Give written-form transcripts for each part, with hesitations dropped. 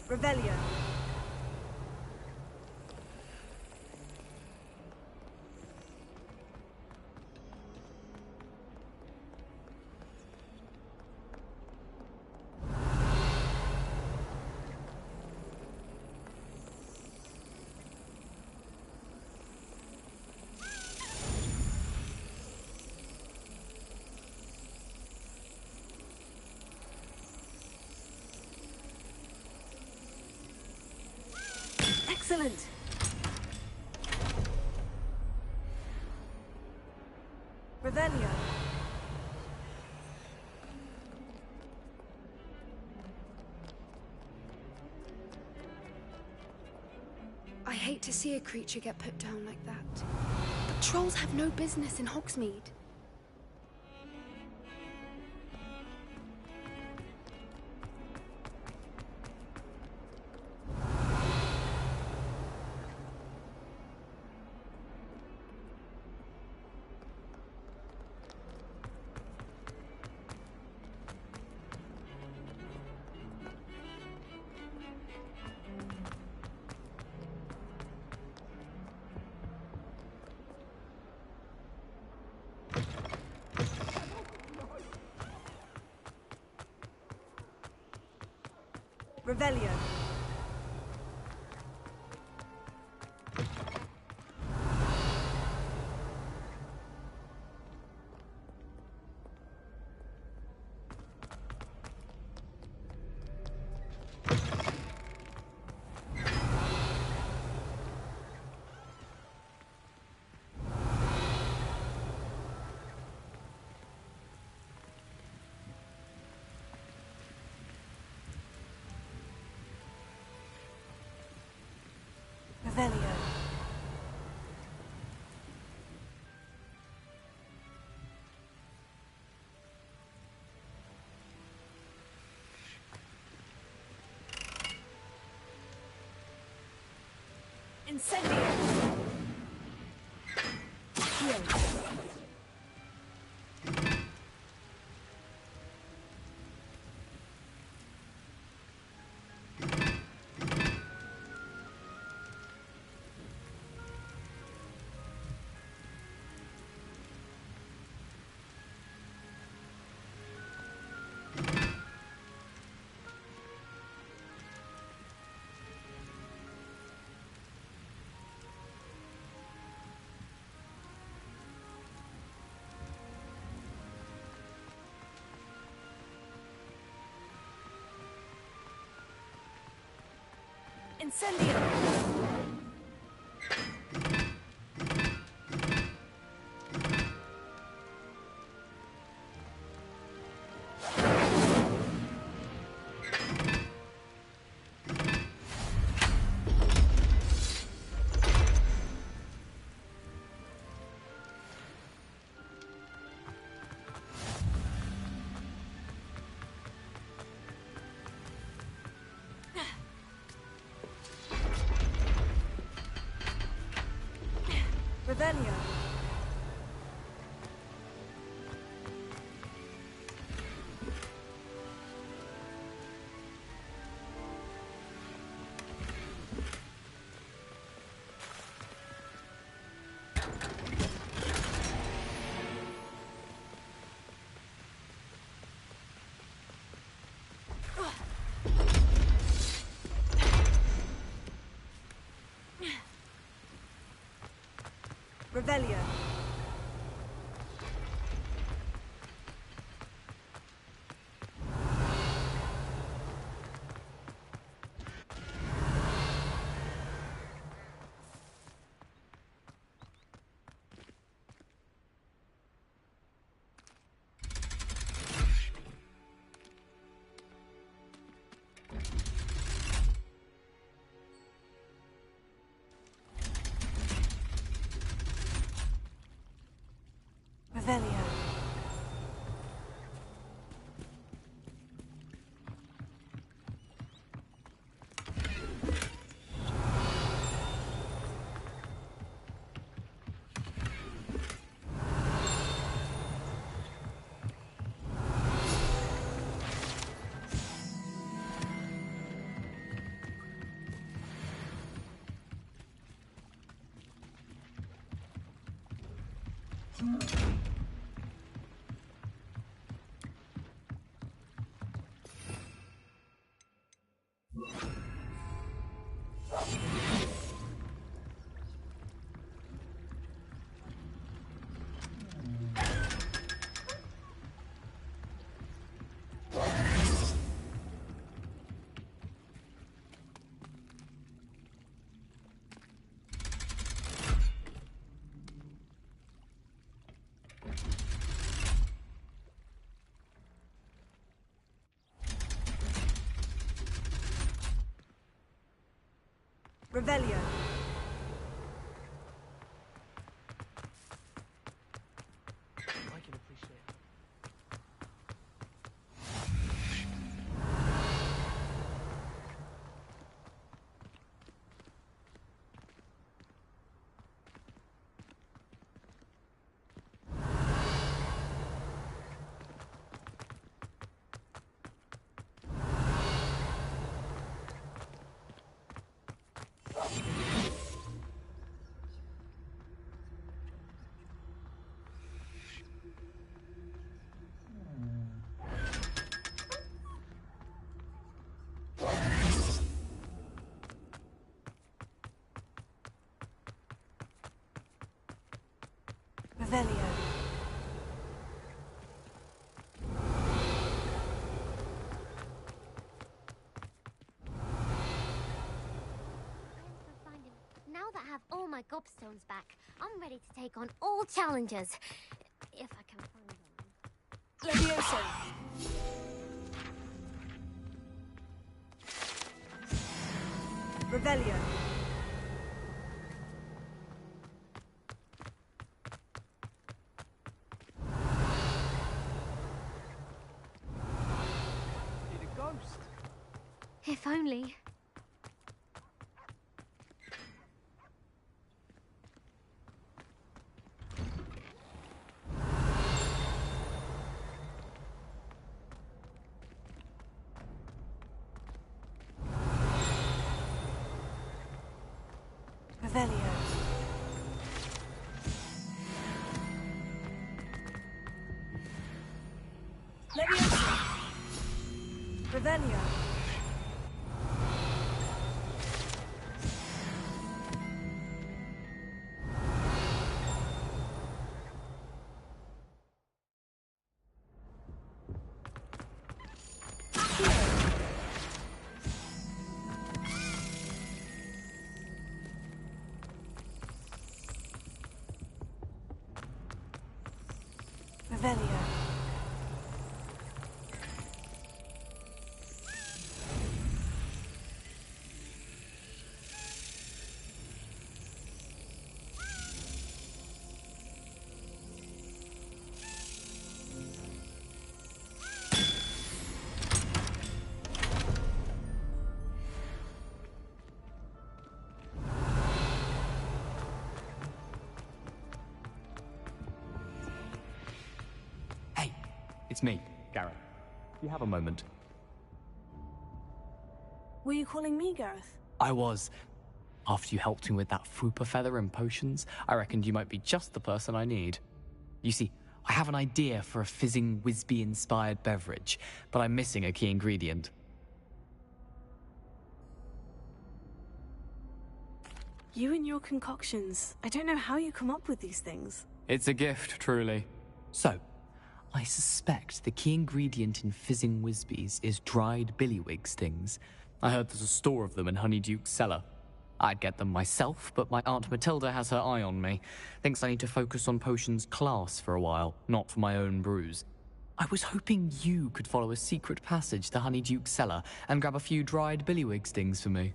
Revelio. Excellent. Revelio. I hate to see a creature get put down like that. But trolls have no business in Hogsmeade. Revelio. Revelio. Incendio. Heal. Incendio. Revelio. Revelio. Revelio. I can appreciate it. Revelio. Now that I have all my gobstones back, I'm ready to take on all challenges. If I can find them. Levioso. Revelio. Need a ghost. If only. Revelio. Levioso. Revelio. Revelio. Hey, it's me, Gareth. You have a moment. Were you calling me, Gareth? I was. After you helped me with that Fupa feather and potions, I reckoned you might be just the person I need. You see, I have an idea for a fizzing Wisby-inspired beverage, but I'm missing a key ingredient. You and your concoctions. I don't know how you come up with these things. It's a gift, truly. So, I suspect the key ingredient in fizzing Wisbies is dried billywig stings. I heard there's a store of them in Honeyduke's cellar. I'd get them myself, but my Aunt Matilda has her eye on me. Thinks I need to focus on potions class for a while, not for my own brews. I was hoping you could follow a secret passage to Honeyduke's cellar and grab a few dried billywig stings for me.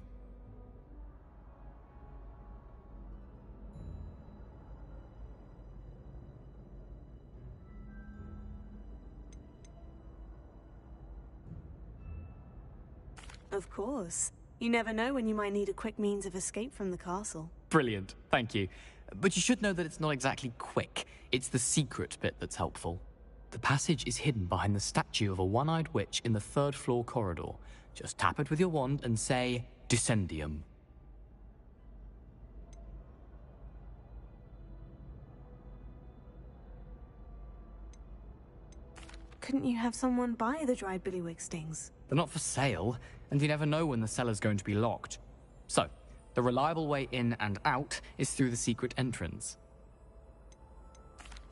Of course. You never know when you might need a quick means of escape from the castle. Brilliant, thank you. But you should know that it's not exactly quick. It's the secret bit that's helpful. The passage is hidden behind the statue of a one-eyed witch in the third-floor corridor. Just tap it with your wand and say, Descendium. couldn't you have someone buy the dried billywig stings? They're not for sale, and you never know when the cellar's going to be locked. So, the reliable way in and out is through the secret entrance.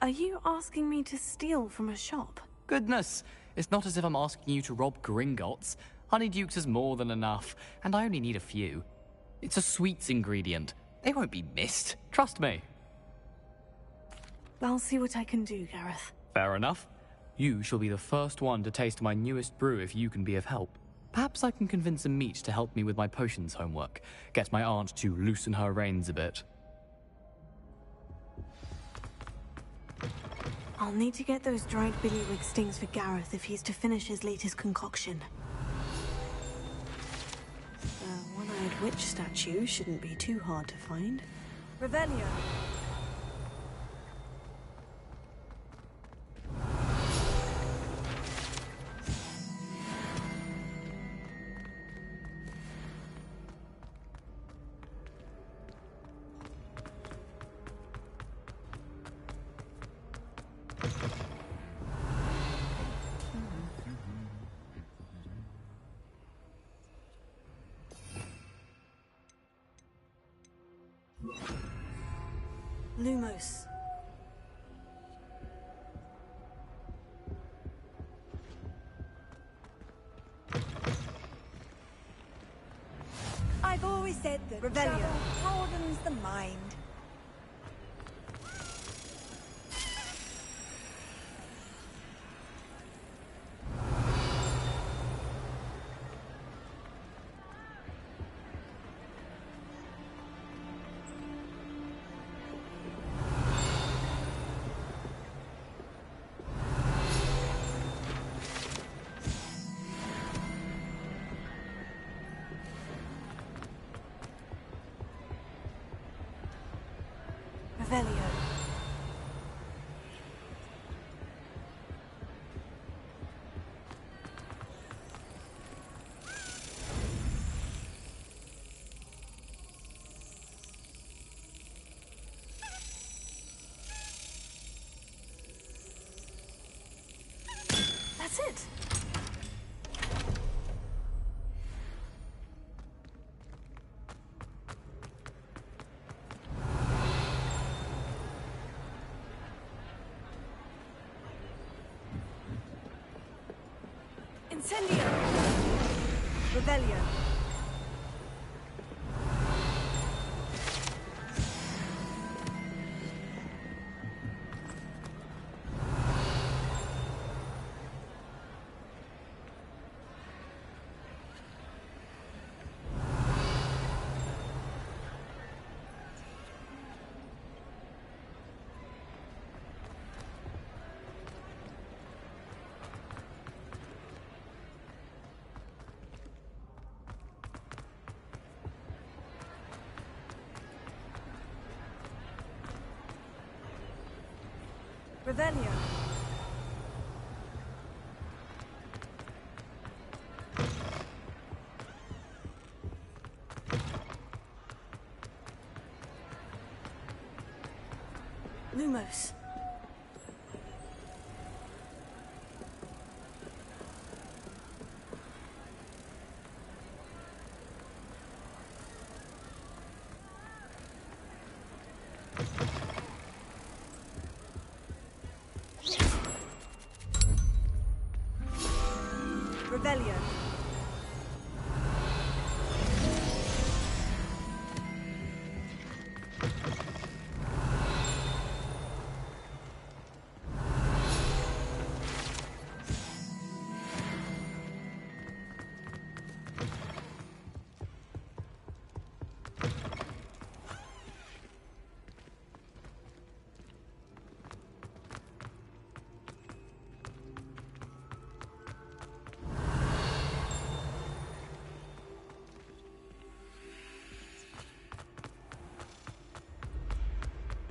Are you asking me to steal from a shop? Goodness, it's not as if I'm asking you to rob Gringotts. Honeydukes is more than enough, and I only need a few. It's a sweets ingredient. They won't be missed, trust me. I'll see what I can do, Gareth. Fair enough. You shall be the first one to taste my newest brew if you can be of help. Perhaps I can convince a meat to help me with my potions homework. Get my aunt to loosen her reins a bit. I'll need to get those dried billywig stings for Gareth if he's to finish his latest concoction. The one-eyed witch statue shouldn't be too hard to find. Revelio. Lumos. I've always said that travel broadens the mind. Revelio. That's it. Incendio! Revelio. Revelio. Lumos. Revelio.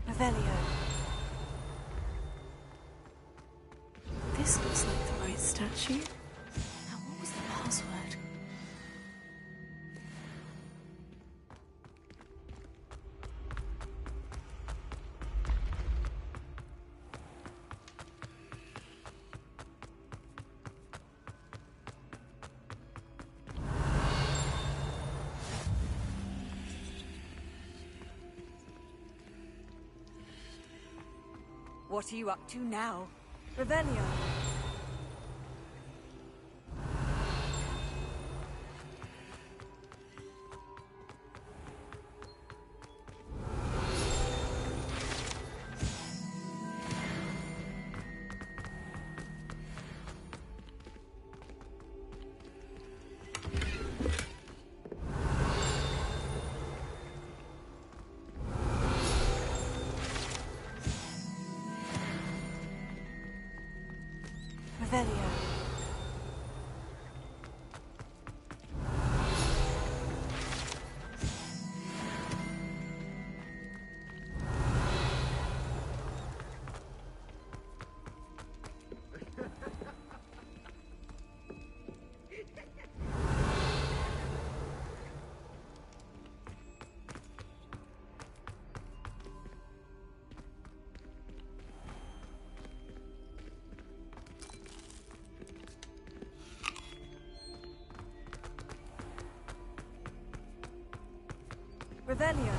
Revelio. This looks like the right statue. Now, what was the password? What are you up to now? Revelio. Revelio. Revelio.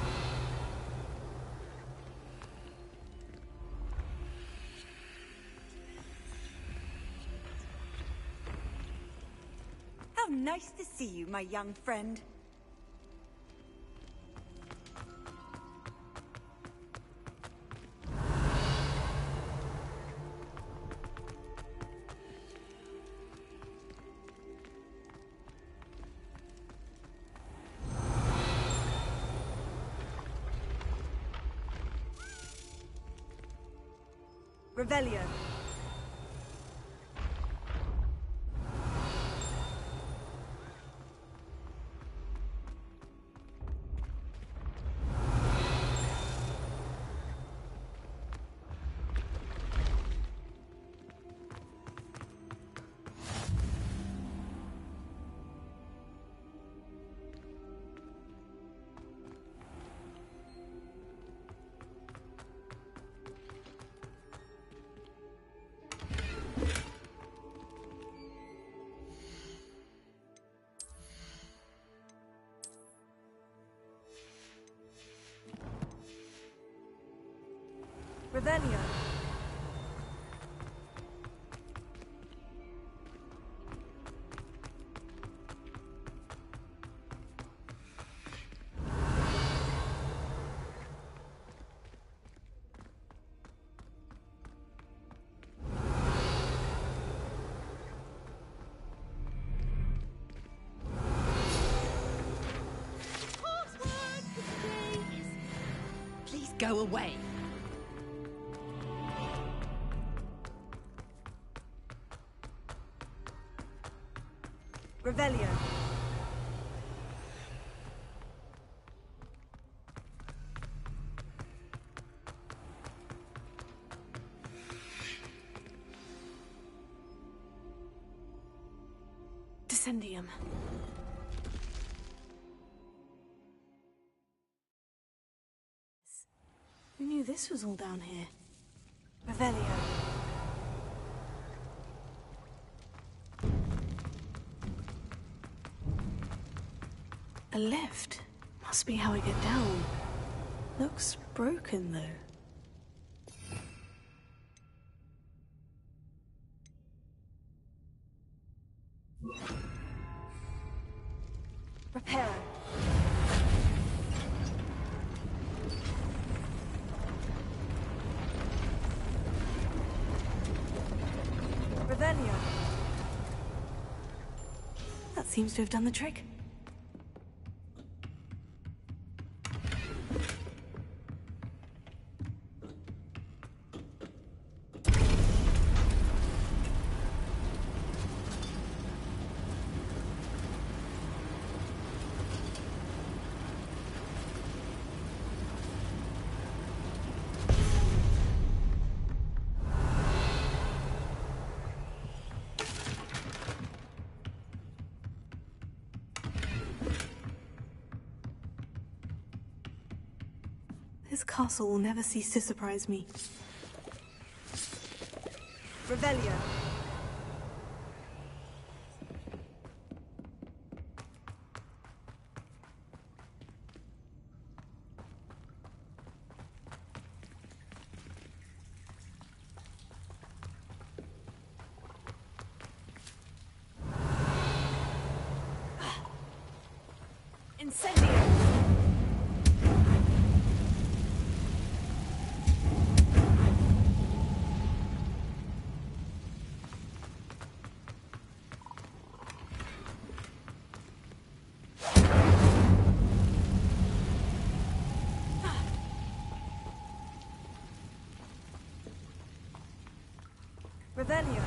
How nice to see you, my young friend. Revelio. Revelio. Please go away. Revelio. Descendium. Who knew this was all down here? Revelio. A lift. Must be how I get down. Looks broken, though. Reparo. Revelio. That seems to have done the trick. This castle will never cease to surprise me. Revelio. Incendio! Revelio.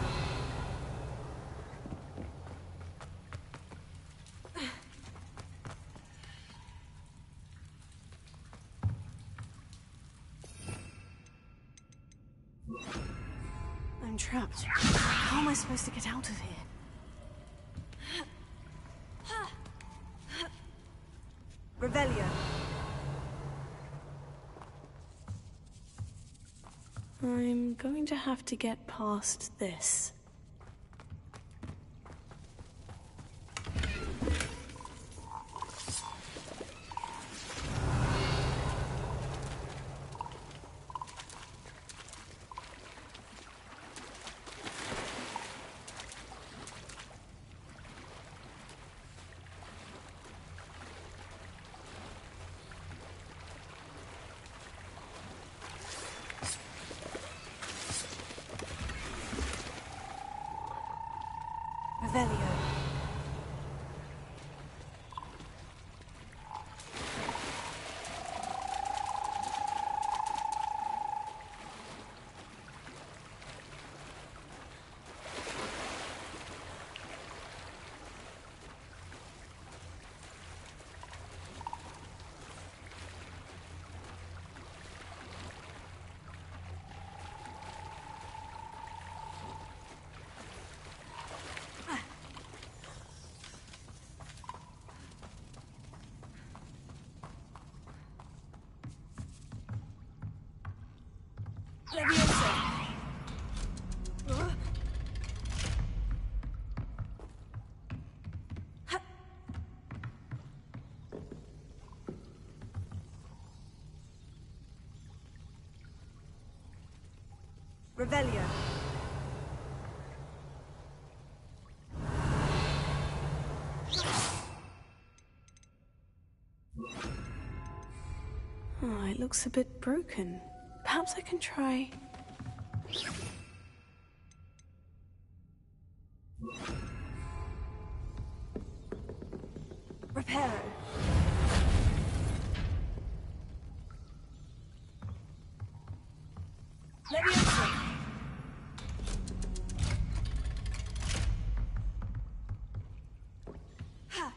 I'm trapped. How am I supposed to get out of here? Revelio. I'm going to have to get past this. Revelio. Leviosa. Revelio. Oh, it looks a bit broken. Perhaps I can try... Reparo. Leviosa. Ha.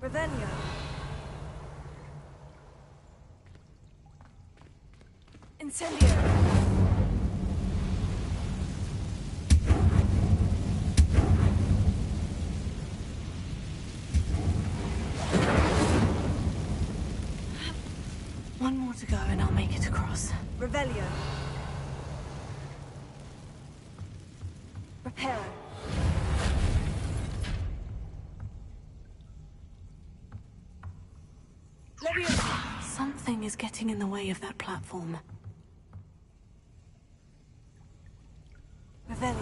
Revelio. Incendio. One more to go and I'll make it across. Revelio. Reparo. Leviosa. Something is getting in the way of that platform. Revelio.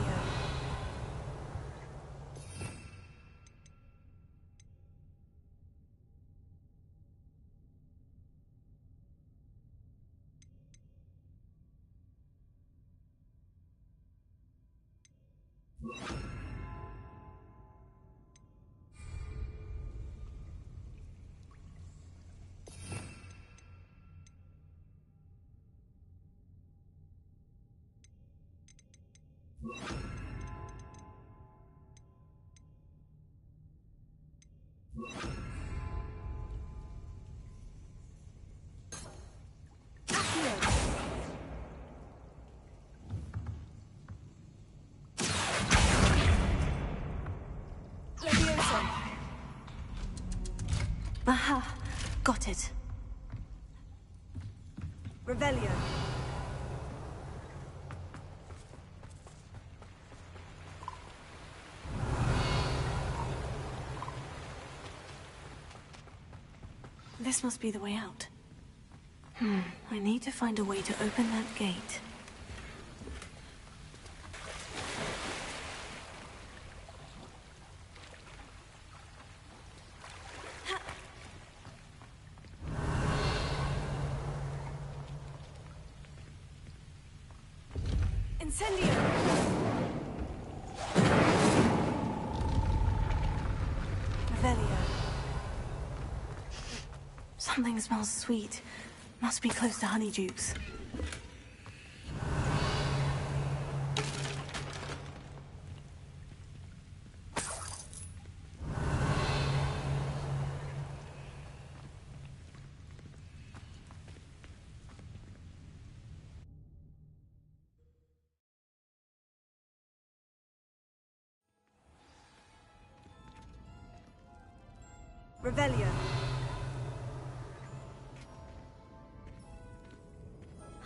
Leviosa. Aha! Got it. Revelio. This must be the way out. I need to find a way to open that gate. Incendio! Revelio. Something smells sweet. Must be close to Honeydukes. Revelio.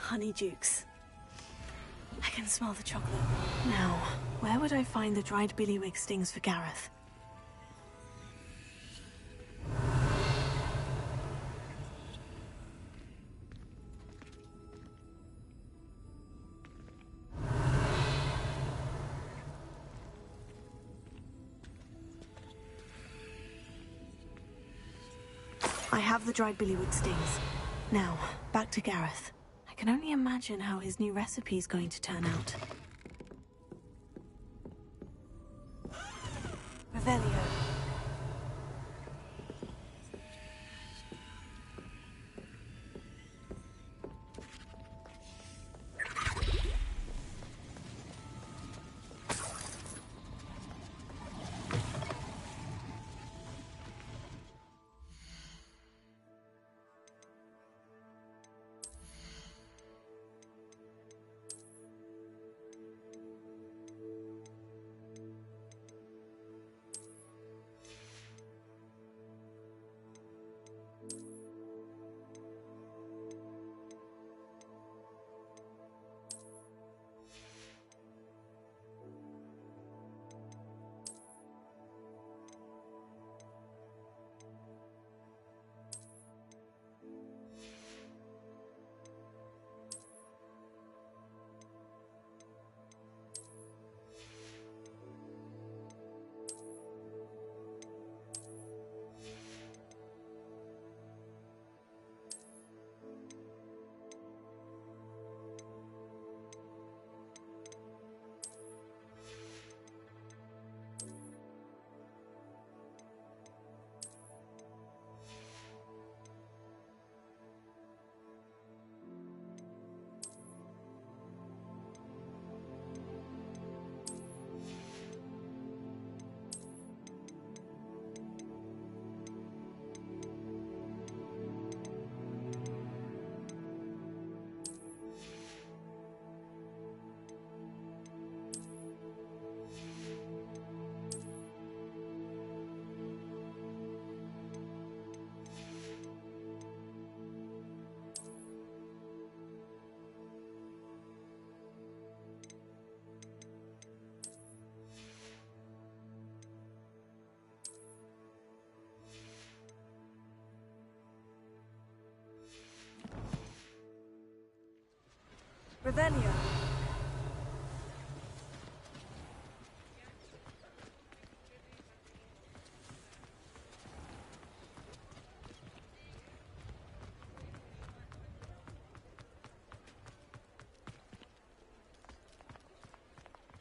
Honeydukes. I can smell the chocolate. Now, where would I find the dried billywig stings for Gareth? I have the dried billywig stings. Now, back to Gareth. I can only imagine how his new recipe is going to turn out. Revelio. Revelio.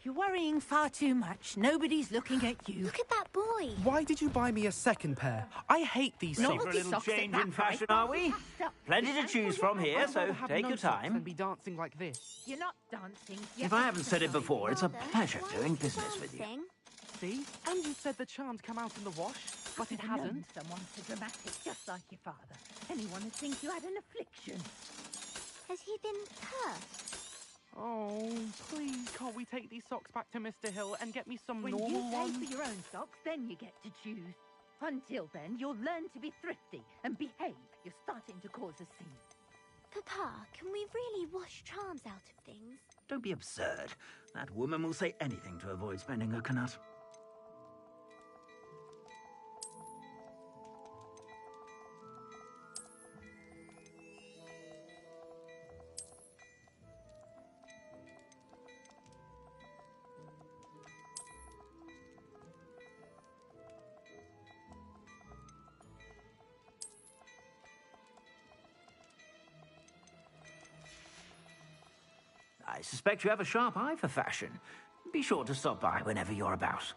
You're worrying far too much. Nobody's looking at you. Look at that boy. Why did you buy me a second pair? I hate these Not socks. for a little Socks at change that in price, fashion, but are we? Plenty to choose from here, I'd so rather have take no your socks time. than be dancing like this. You're not dancing. If I haven't said it before, it's a Father, pleasure why doing is he business with you. dancing? See? And you said the charm'd come out in the wash, but it hasn't. Someone so dramatic, just like your father. Anyone would think you had an affliction. Has he been cursed? Oh, please, can't we take these socks back to Mr. Hill and get me some When normal you pay ones? for your own socks, then you get to choose. Until then, you'll learn to be thrifty and behave. You're starting to cause a scene. Papa, can we really wash charms out of things? Don't be absurd. That woman will say anything to avoid spending a knut. I suspect you have a sharp eye for fashion. Be sure to stop by whenever you're about.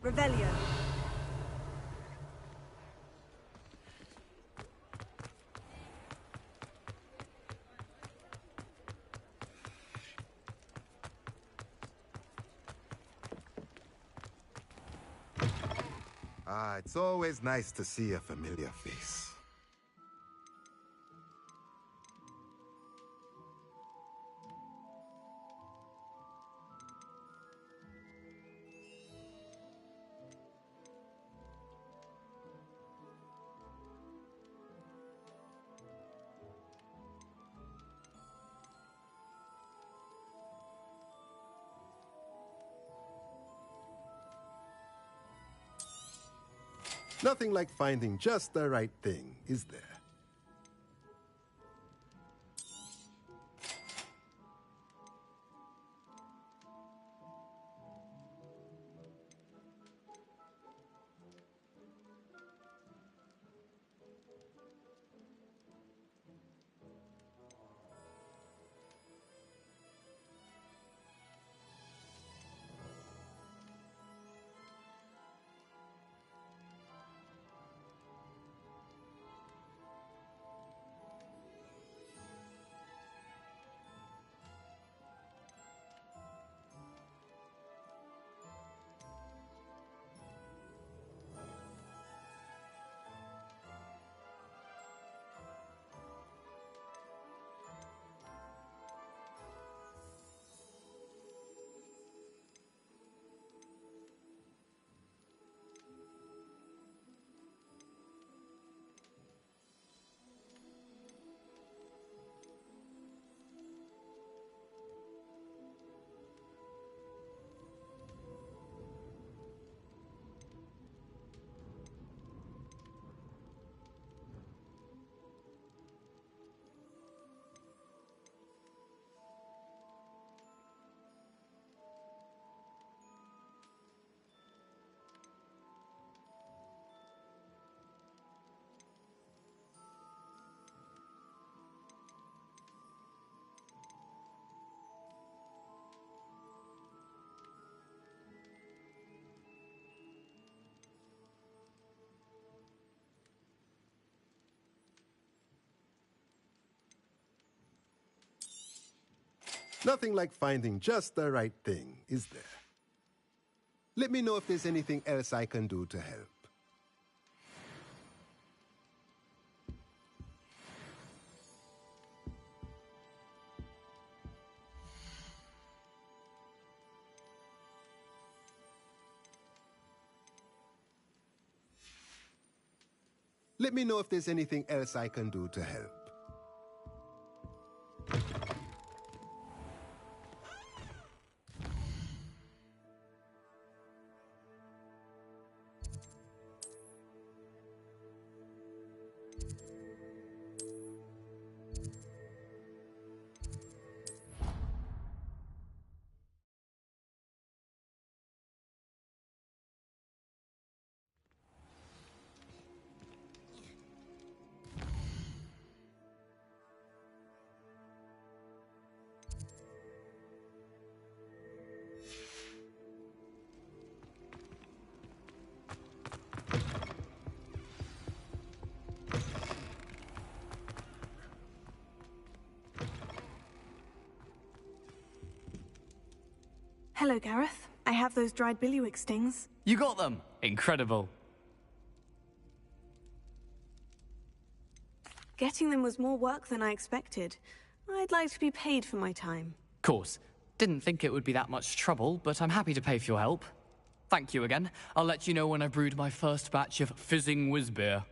Revelio. Ah, it's always nice to see a familiar face. Nothing like finding just the right thing, is there? Nothing like finding just the right thing, is there? Let me know if there's anything else I can do to help. Let me know if there's anything else I can do to help. Hello, Gareth. I have those dried billywig stings. You got them! Incredible. Getting them was more work than I expected. I'd like to be paid for my time. Course. Didn't think it would be that much trouble, but I'm happy to pay for your help. Thank you again. I'll let you know when I've brewed my first batch of fizzing whiz-beer.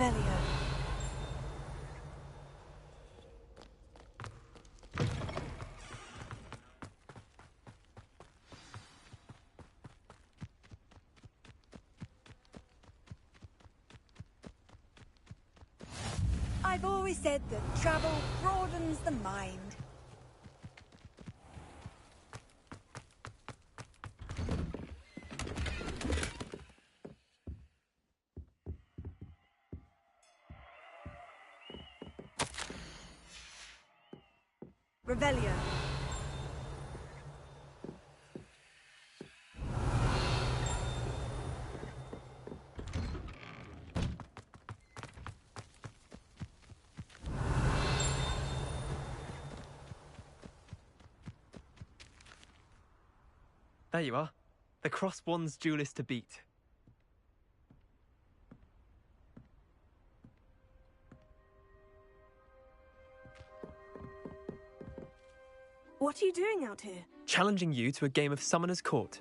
Revelio. I've always said that travel broadens the mind. Revelio. There you are. The Cross Wands duelist to beat. What are you doing out here? Challenging you to a game of Summoner's Court.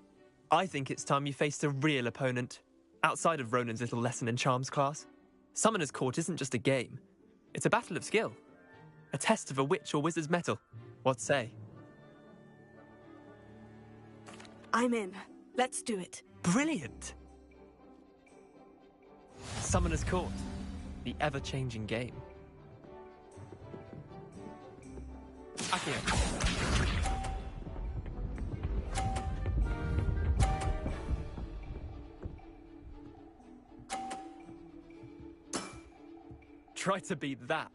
I think it's time you faced a real opponent. Outside of Ronan's little lesson in charms class. Summoner's Court isn't just a game. It's a battle of skill. A test of a witch or wizard's mettle. What say? I'm in. Let's do it. Brilliant! Summoner's Court. The ever-changing game. Accio. Try to beat that.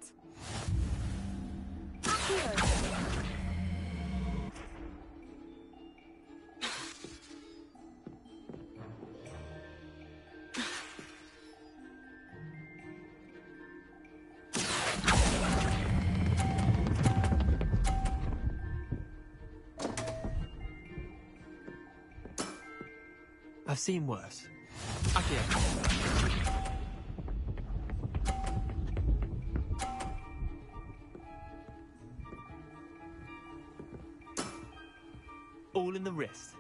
I've seen worse. Accio. All in the wrist.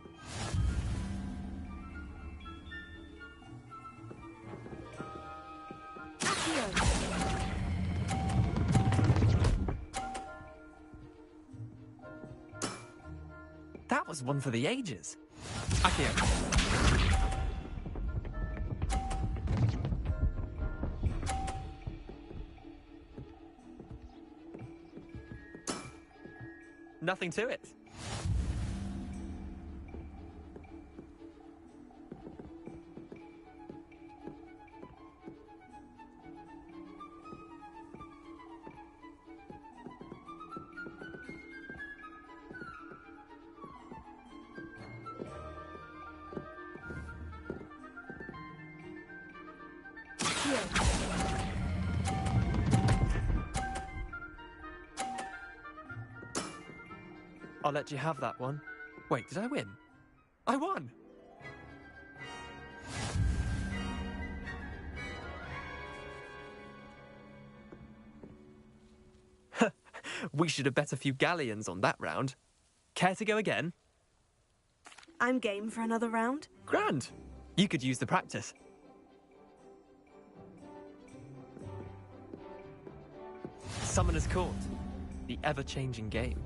That was one for the ages. Accio. Nothing to it. I'll let you have that one. Wait, did I win? I won! We should have bet a few galleons on that round. Care to go again? I'm game for another round. Grand! You could use the practice. Summoner's Court. The ever-changing game.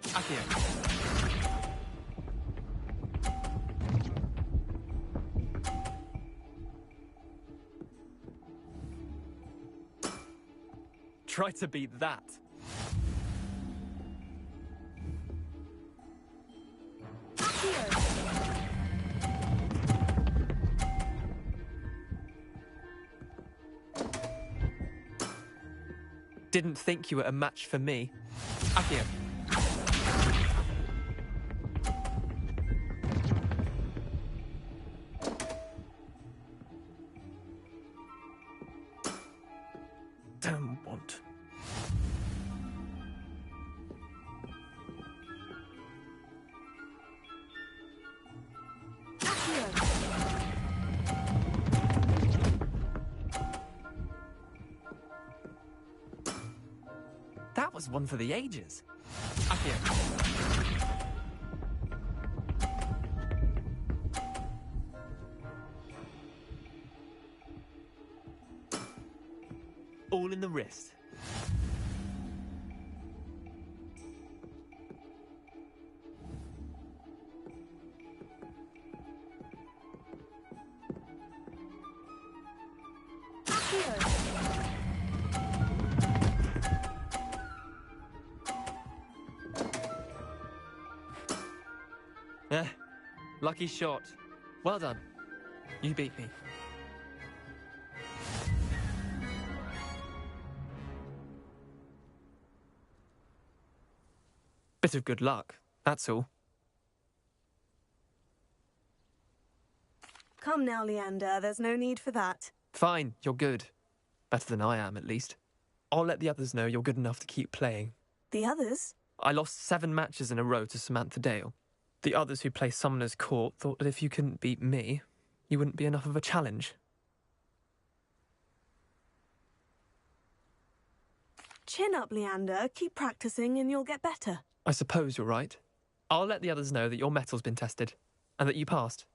Accio. Try to beat that. Didn't think you were a match for me. Accio. Don't want. That was one for the ages. Accio. all in the wrist. Lucky shot. Well done. You beat me. Bit of good luck, that's all. Come now, Leander, there's no need for that. Fine, you're good. Better than I am, at least. I'll let the others know you're good enough to keep playing. The others? I lost 7 matches in a row to Samantha Dale. The others who play Summoner's Court thought that if you couldn't beat me, you wouldn't be enough of a challenge. Chin up, Leander. Keep practicing and you'll get better. I suppose you're right. I'll let the others know that your metal's been tested, and that you passed.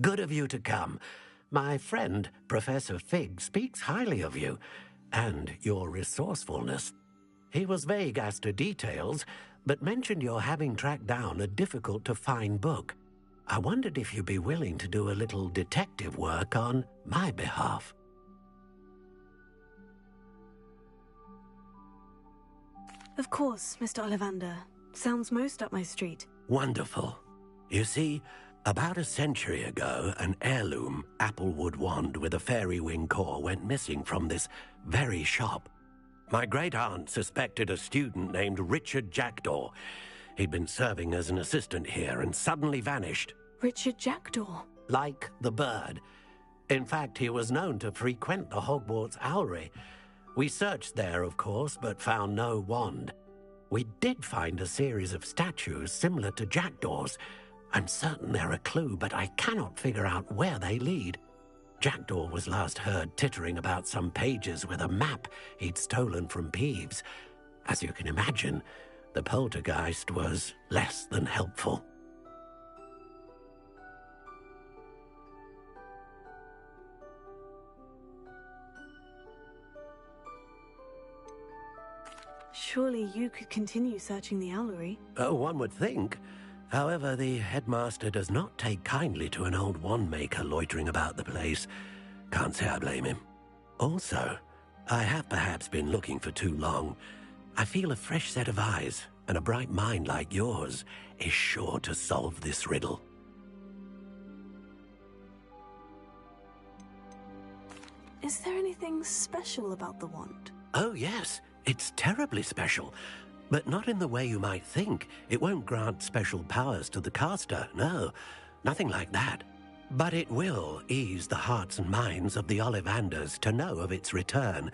Good of you to come. My friend, Professor Fig, speaks highly of you, and your resourcefulness. He was vague as to details, but mentioned your having tracked down a difficult-to-find book. I wondered if you'd be willing to do a little detective work on my behalf. Of course, Mr. Ollivander. Sounds most up my street. Wonderful. You see, about a century ago, an heirloom applewood wand with a fairy wing core went missing from this very shop. My great-aunt suspected a student named Richard Jackdaw. He'd been serving as an assistant here and suddenly vanished. Richard Jackdaw? Like the bird. In fact, he was known to frequent the Hogwarts Owlery. We searched there, of course, but found no wand. We did find a series of statues similar to Jackdaw's. I'm certain they're a clue, but I cannot figure out where they lead. Jackdaw was last heard tittering about some pages with a map he'd stolen from Peeves. As you can imagine, the poltergeist was less than helpful. Surely you could continue searching the owlery. One would think. However, the headmaster does not take kindly to an old wand-maker loitering about the place. Can't say I blame him. Also, I have perhaps been looking for too long. I feel a fresh set of eyes, and a bright mind like yours is sure to solve this riddle. Is there anything special about the wand? Oh, yes. It's terribly special. But not in the way you might think. It won't grant special powers to the caster, no. Nothing like that. But it will ease the hearts and minds of the Ollivanders to know of its return.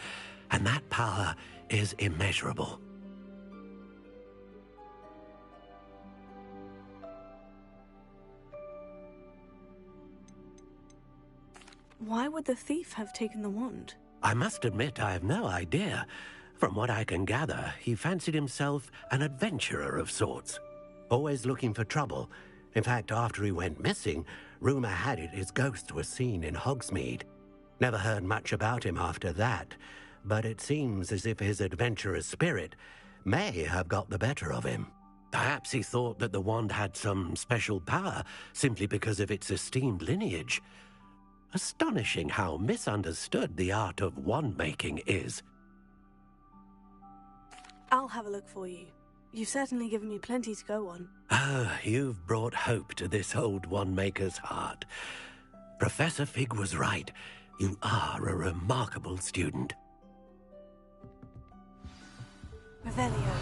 And that power is immeasurable. Why would the thief have taken the wand? I must admit I have no idea. From what I can gather, he fancied himself an adventurer of sorts. Always looking for trouble. In fact, after he went missing, rumor had it his ghost was seen in Hogsmeade. Never heard much about him after that, but it seems as if his adventurous spirit may have got the better of him. Perhaps he thought that the wand had some special power simply because of its esteemed lineage. Astonishing how misunderstood the art of wand-making is. I'll have a look for you. You've certainly given me plenty to go on. Ah, you've brought hope to this old wand-maker's heart. Professor Fig was right. You are a remarkable student. Revelio.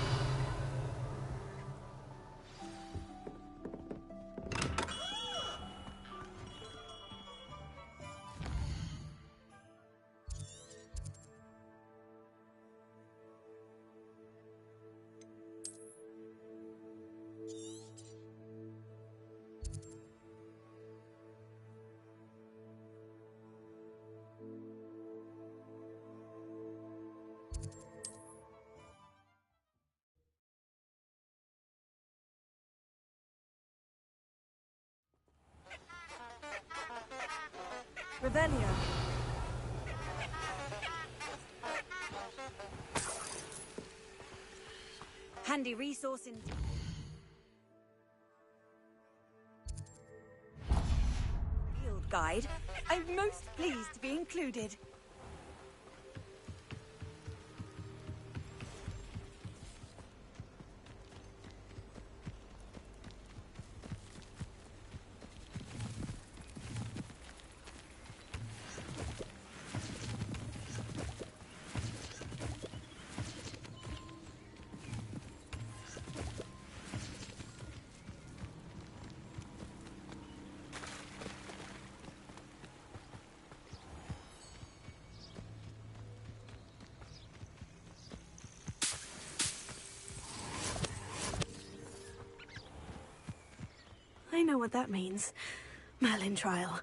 Revelio. Handy resource in... Field guide. I'm most pleased to be included. I know what that means. Merlin trial.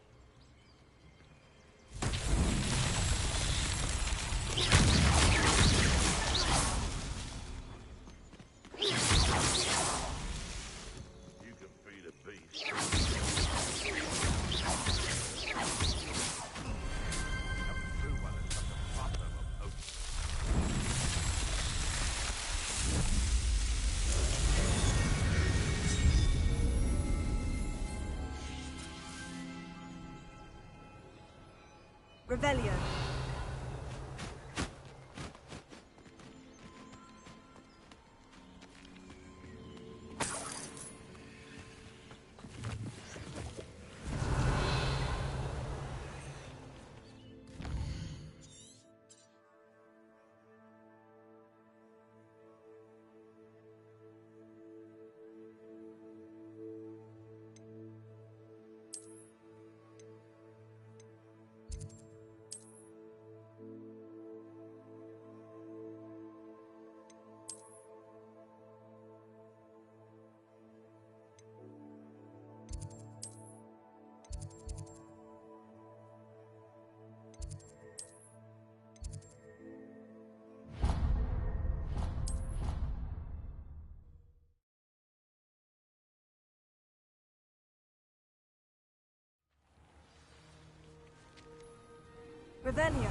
Revelio. Revelio.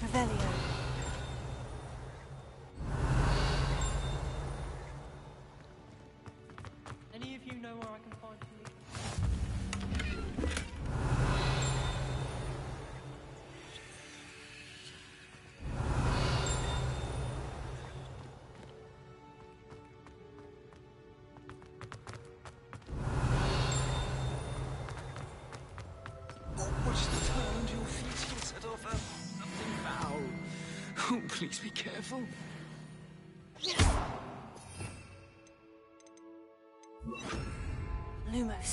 Revelio. Any of you know where I can find you? Watch the turn, your feet will set off something foul. Oh, please be careful. Lumos.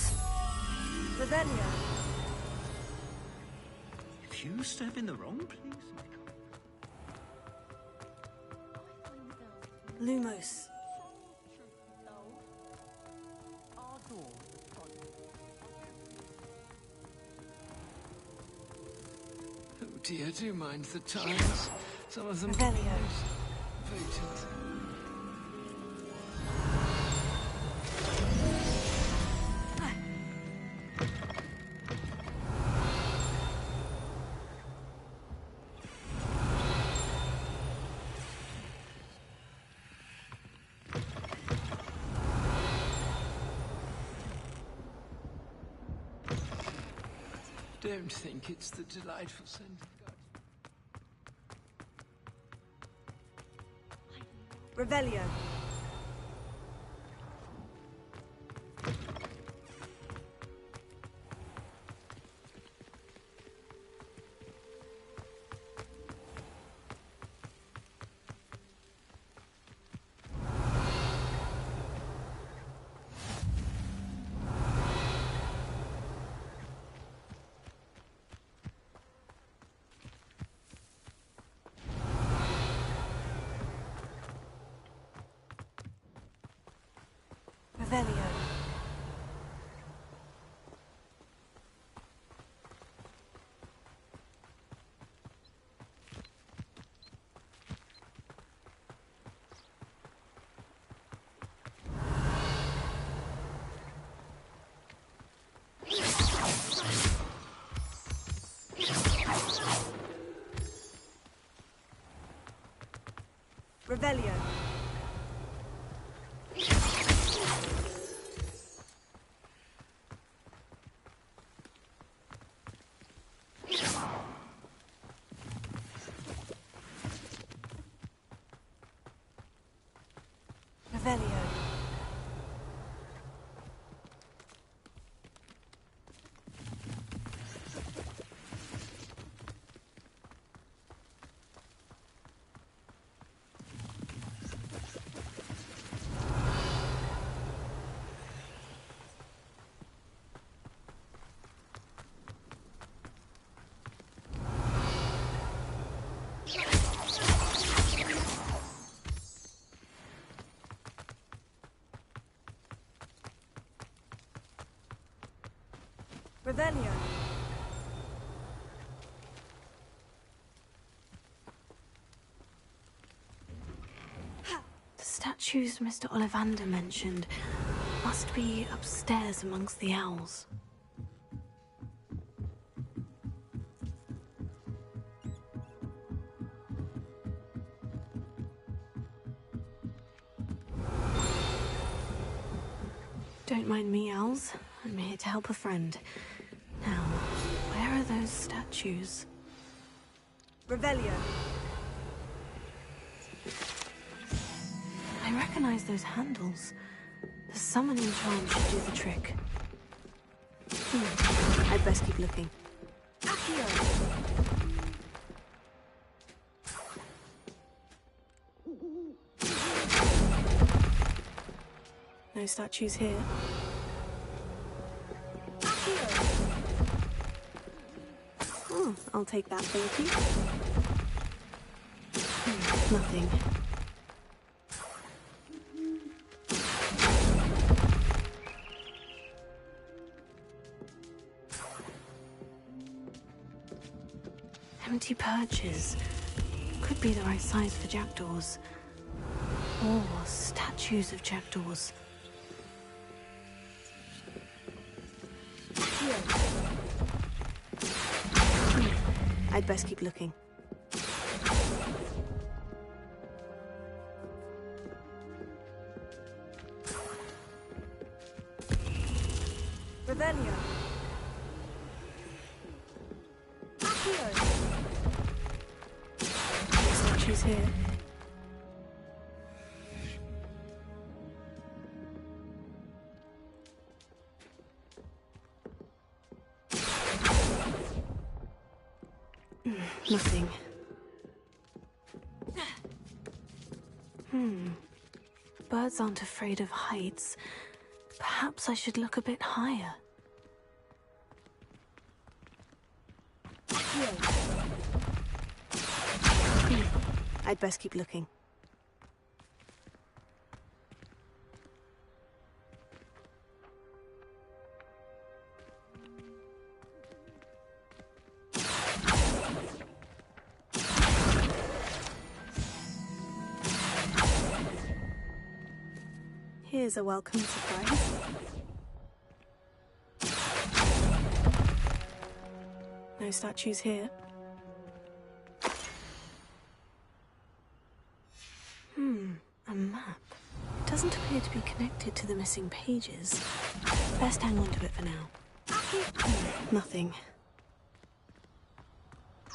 Revelio. If you step in the wrong place, Lumos. Our door is oh dear, do mind the times. Some of them can be Revelio. potent. Don't think it's the delightful scent of God. Revelio. Revelio. Revelio. Revelio. Revelio. The statues Mr. Ollivander mentioned must be upstairs amongst the owls. Don't mind me, owls. I'm here to help a friend. Now, where are those statues? Revelio. I recognize those handles. The summoning charm should do the trick. I'd best keep looking. Accio! No statues here. Oh, I'll take that, thank you. Nothing. Empty perches. could be the right size for jackdaws. Or statues of jackdaws. I'd best keep looking. Revelio. Statues here. Nothing. Birds aren't afraid of heights. Perhaps I should look a bit higher. I'd best keep looking. Here's a welcome surprise. No statues here. A map. It doesn't appear to be connected to the missing pages. Best hang on to it for now. Nothing.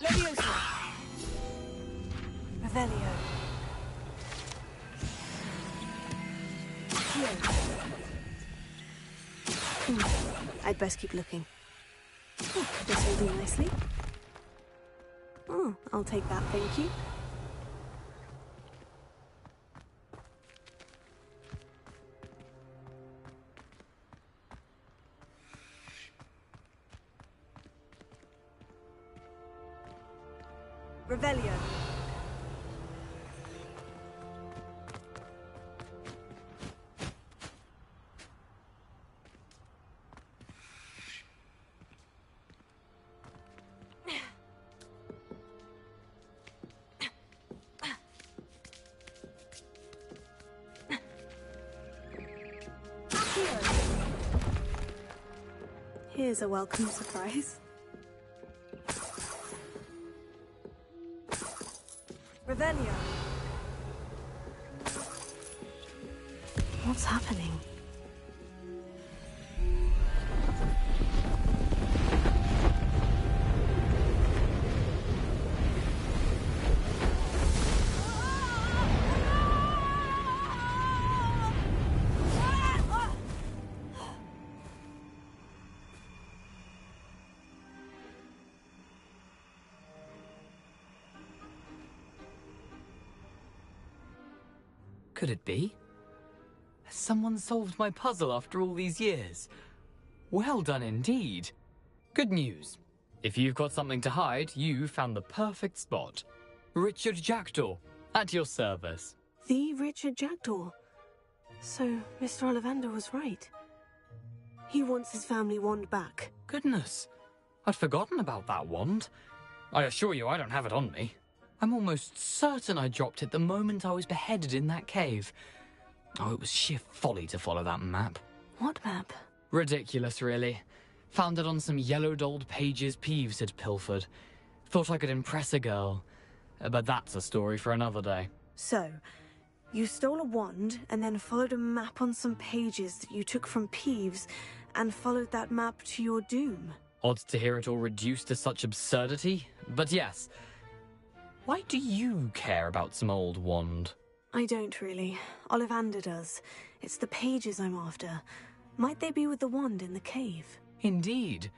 Leviosa. Revelio. I'd best keep looking. This will do nicely. Oh, I'll take that, thank you. Revelio. Here's a welcome surprise. Revelio. What's happening? Could it be? Has someone solved my puzzle after all these years? Well done indeed. Good news. If you've got something to hide, you found the perfect spot. Richard Jackdaw, at your service. The Richard Jackdaw. So, Mr. Ollivander was right. He wants his family wand back. Goodness, I'd forgotten about that wand. I assure you I don't have it on me. I'm almost certain I dropped it the moment I was beheaded in that cave. Oh, it was sheer folly to follow that map. What map? Ridiculous, really. Found it on some yellowed old pages Peeves had pilfered. Thought I could impress a girl. But that's a story for another day. So, you stole a wand and then followed a map on some pages that you took from Peeves and followed that map to your doom. Odd to hear it all reduced to such absurdity, but yes. Why do you care about some old wand? I don't really. Ollivander does. It's the pages I'm after. Might they be with the wand in the cave? Indeed.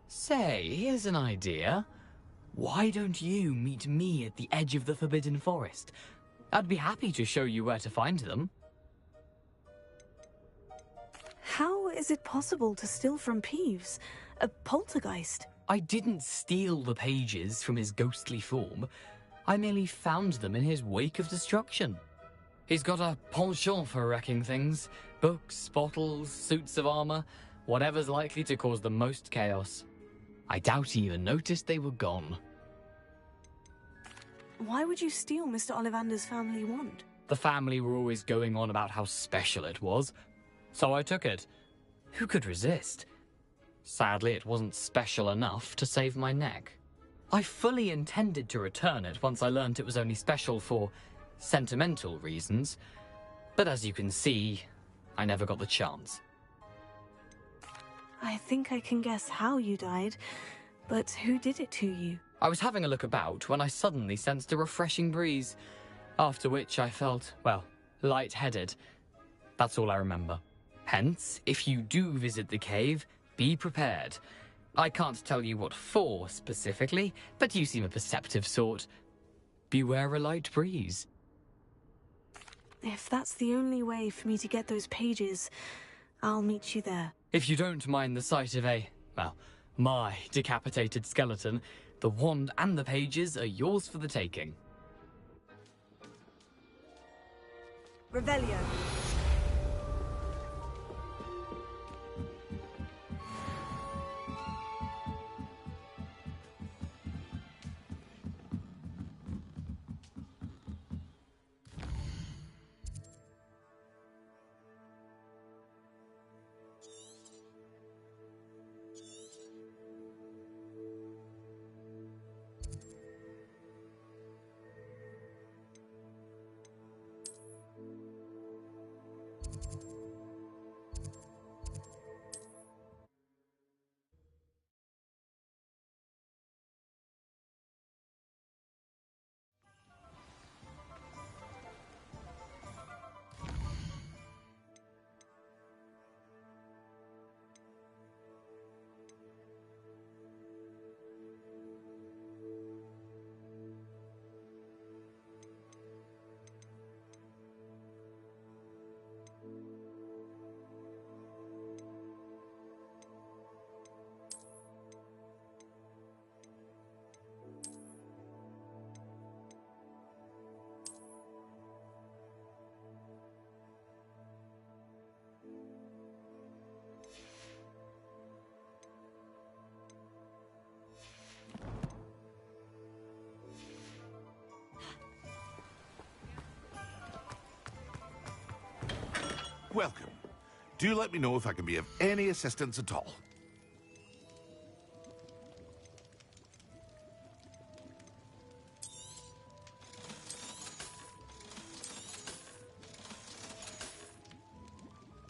Say, here's an idea. Why don't you meet me at the edge of the Forbidden Forest? I'd be happy to show you where to find them. How is it possible to steal from Peeves? A poltergeist? I didn't steal the pages from his ghostly form. I merely found them in his wake of destruction. He's got a penchant for wrecking things. Books, bottles, suits of armor, whatever's likely to cause the most chaos. I doubt he even noticed they were gone. Why would you steal Mr. Ollivander's family wand? The family were always going on about how special it was, so I took it. Who could resist? Sadly, it wasn't special enough to save my neck. I fully intended to return it once I learned it was only special for sentimental reasons, but as you can see, I never got the chance. I think I can guess how you died, but who did it to you? I was having a look about when I suddenly sensed a refreshing breeze, after which I felt, well, lightheaded. That's all I remember. Hence, if you do visit the cave, be prepared. I can't tell you what for specifically, but you seem a perceptive sort. Beware a light breeze. If that's the only way for me to get those pages, I'll meet you there. If you don't mind the sight of my decapitated skeleton, the wand and the pages are yours for the taking. Revelio. Welcome. Do let me know if I can be of any assistance at all.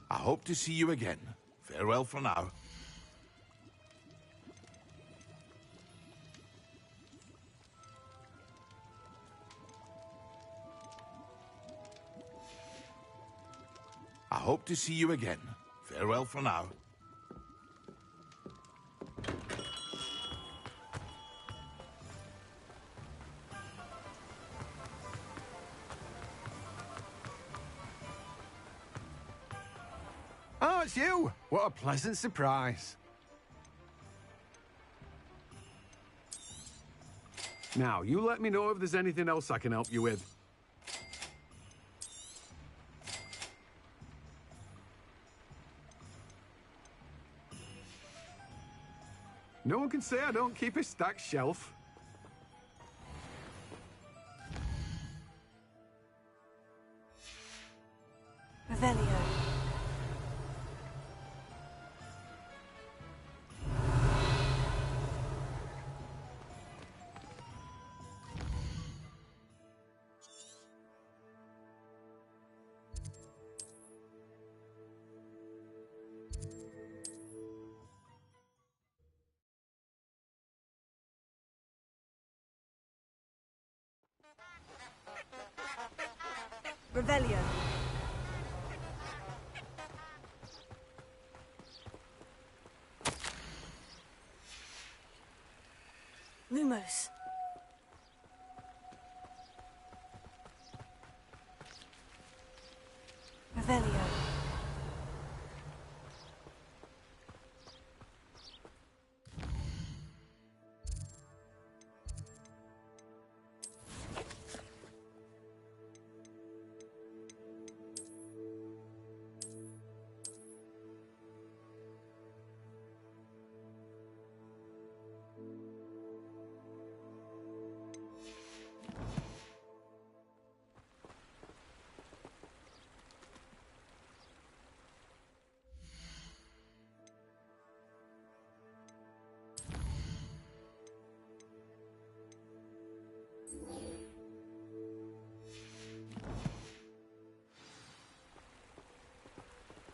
I hope to see you again. Farewell for now. I hope to see you again. Farewell for now. Oh, it's you! What a pleasant surprise. Now, you let me know if there's anything else I can help you with. No one can say I don't keep a stacked shelf. Revelio. Revelio. Lumos. Revelio.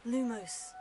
Lumos.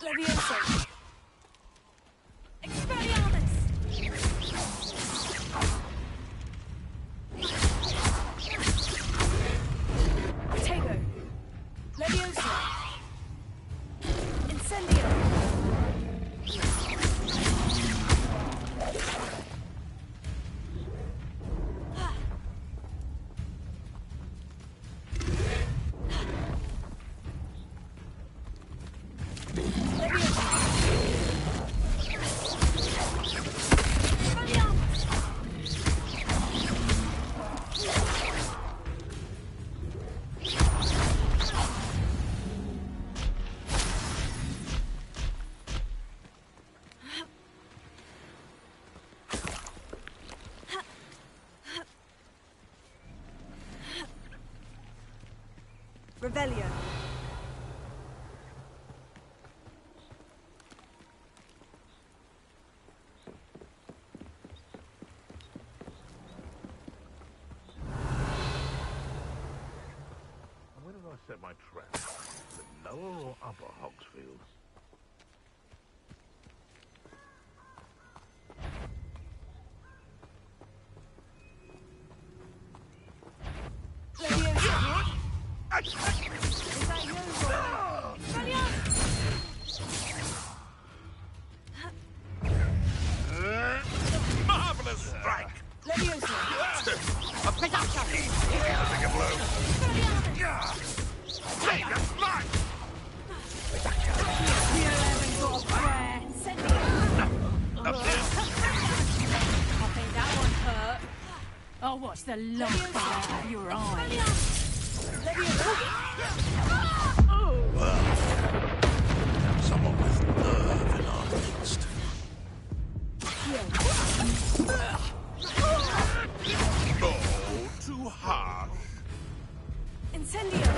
Leviosa. Expelliarmus. Tego. Leviosa. Incendio. Revelio. Where did I set my trap? The lower or upper Hogsfield? Marvelous strike! A bigger blow. Take a smack! I think that one hurt. I'll watch the light out of your eyes. Someone with nerve in our midst. Oh, too harsh. Incendio.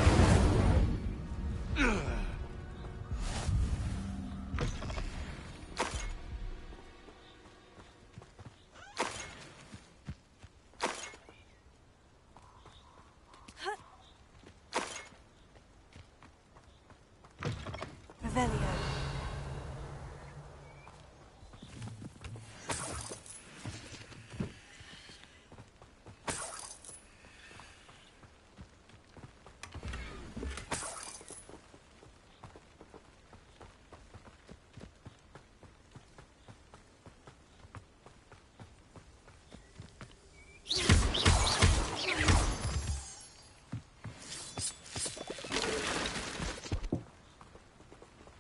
Revelio.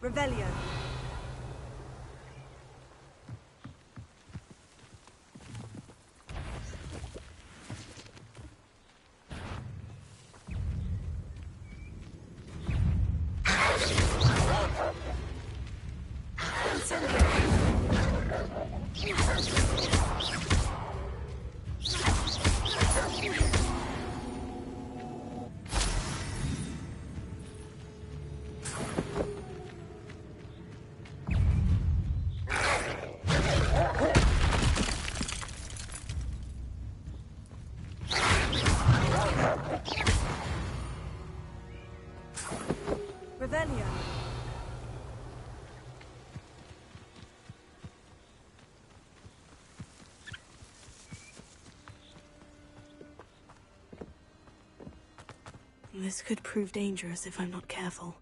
Revelio. Incendio. This could prove dangerous if I'm not careful.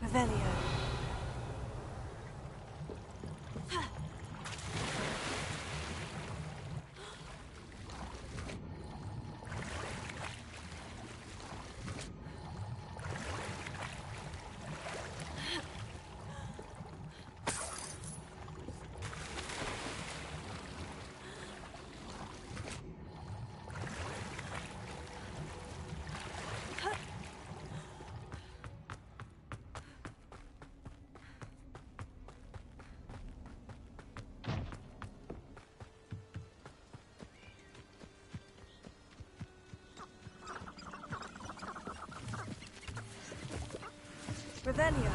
Revelio. Revelio.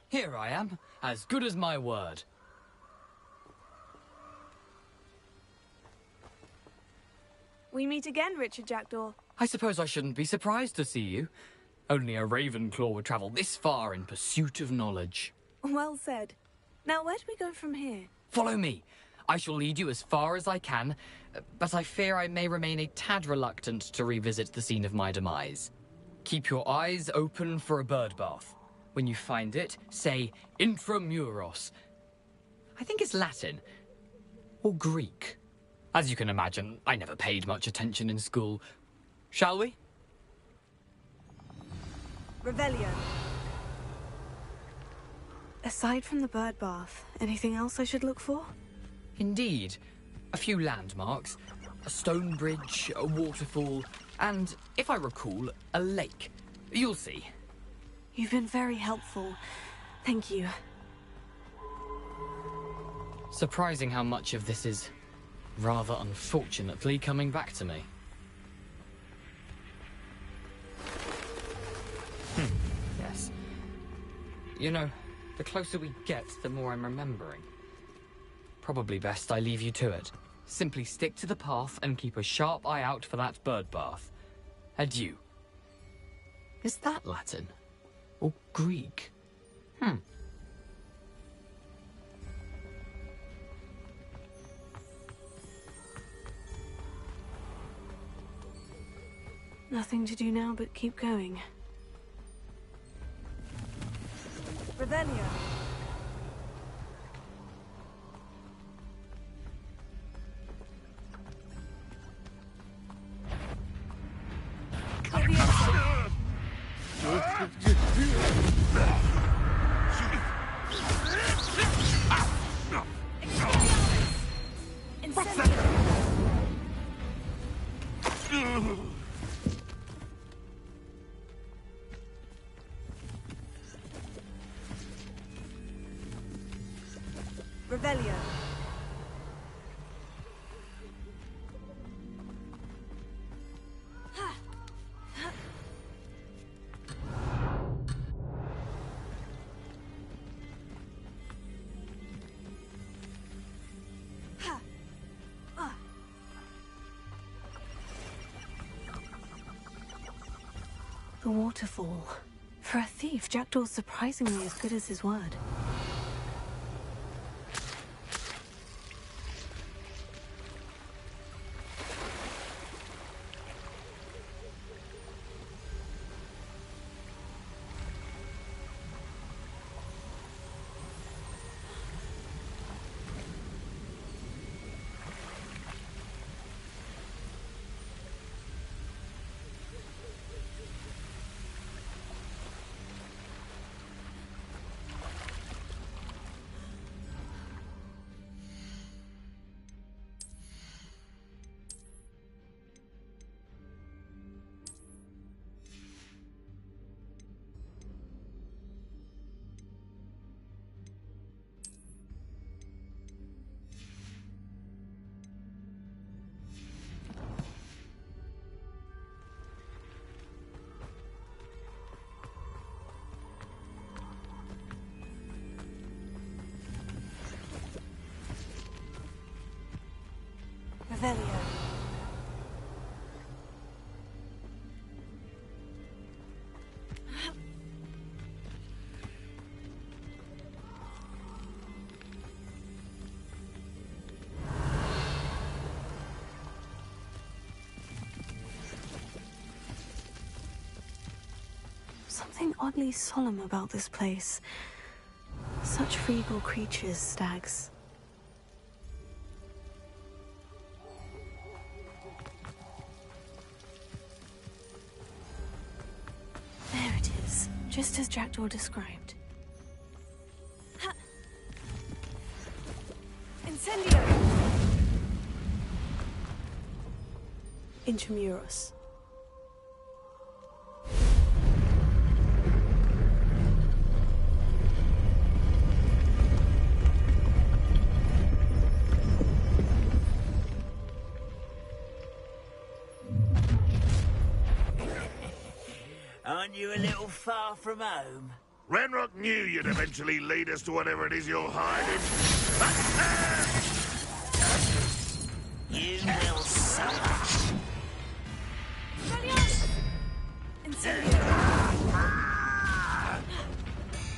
Here I am, as good as my word. We meet again, Richard Jackdaw. I suppose I shouldn't be surprised to see you. Only a Ravenclaw would travel this far in pursuit of knowledge. Well said. Now, where do we go from here? Follow me. I shall lead you as far as I can, but I fear I may remain a tad reluctant to revisit the scene of my demise. Keep your eyes open for a bird bath. When you find it, say intramuros. I think it's Latin. Or Greek. As you can imagine, I never paid much attention in school. Shall we? Revelio. Aside from the bird bath, anything else I should look for? Indeed. A few landmarks. A stone bridge, a waterfall, and, if I recall, a lake. You'll see. You've been very helpful. Thank you. Surprising how much of this is, rather unfortunately, coming back to me. Yes. You know, the closer we get, the more I'm remembering. Probably best I leave you to it. Simply stick to the path and keep a sharp eye out for that bird bath. Adieu. Is that Latin? Or Greek? Nothing to do now but keep going. Revelio. Revelio. The waterfall. For a thief, Jackdaw's surprisingly as good as his word. Revelio. Something oddly solemn about this place. Such regal creatures, stags. There it is, just as Jackdaw described. Ha! Incendio! Intramuros. Aren't you a little far from home? Ranrock knew you'd eventually lead us to whatever it is you're hiding. You will suffer. Incendio!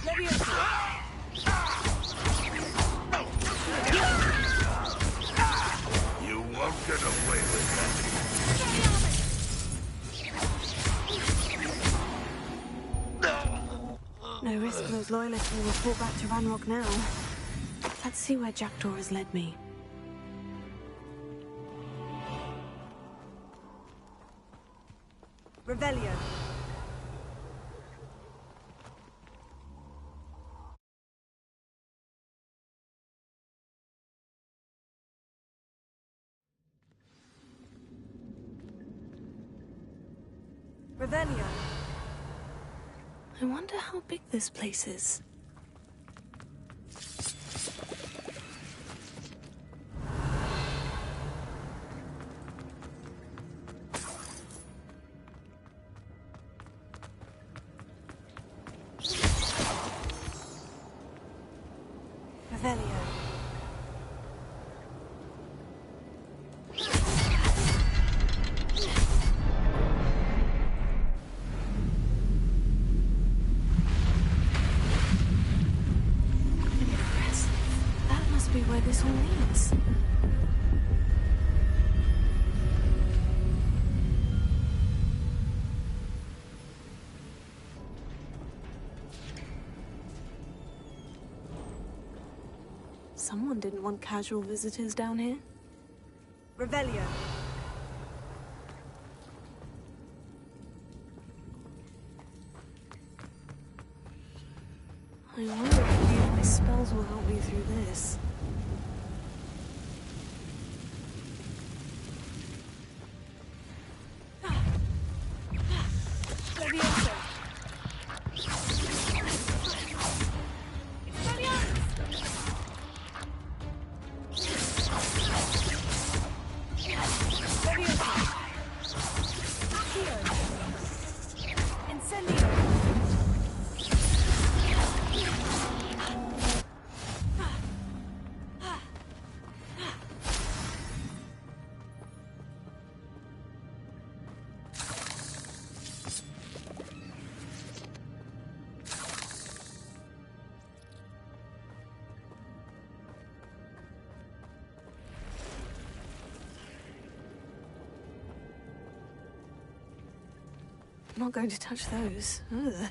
Leviosa! You won't get away with that. No risk those loyalists will report back to Ranrock now. Let's see where Jackdaw has led me. Revelio. Revelio. I wonder how big this place is. Revelio. Where this all leads. Someone didn't want casual visitors down here. Revelio. I wonder if my spells will help me through this. I'm not going to touch those. Ugh.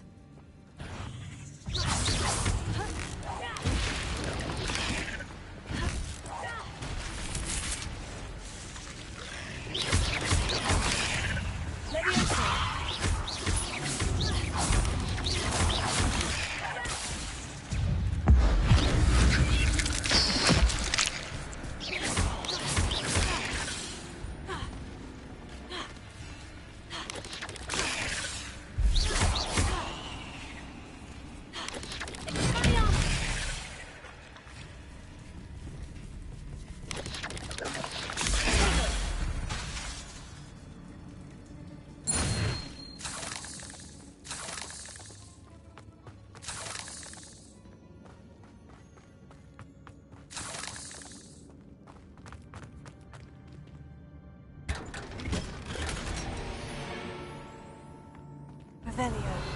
Revelio.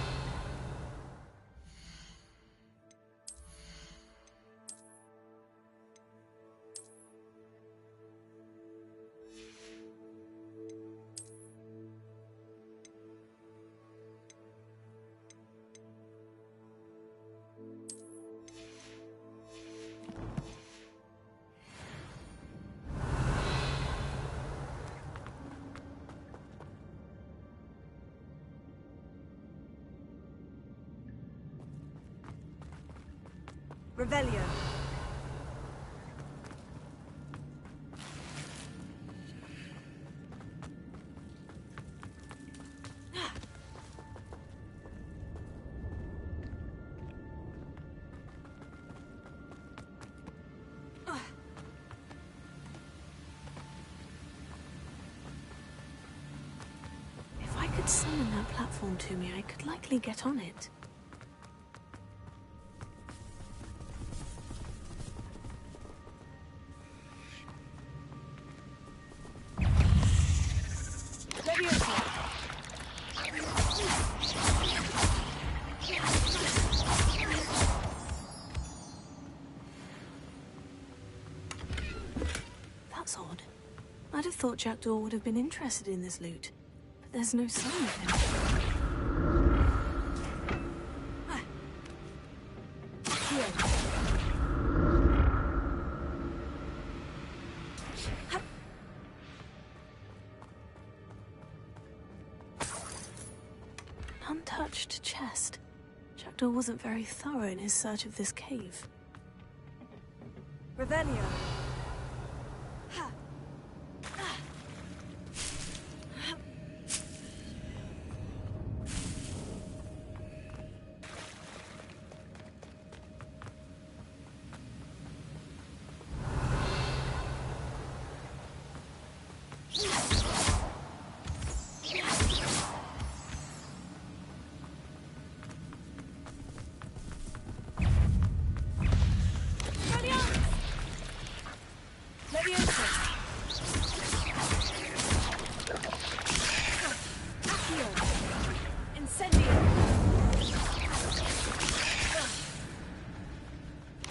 Revelio. If I could summon that platform to me, I could likely get on it. That's odd. I'd have thought Jackdaw would have been interested in this loot, but there's no sign of him. An untouched chest. Jackdaw wasn't very thorough in his search of this cave. Revelio.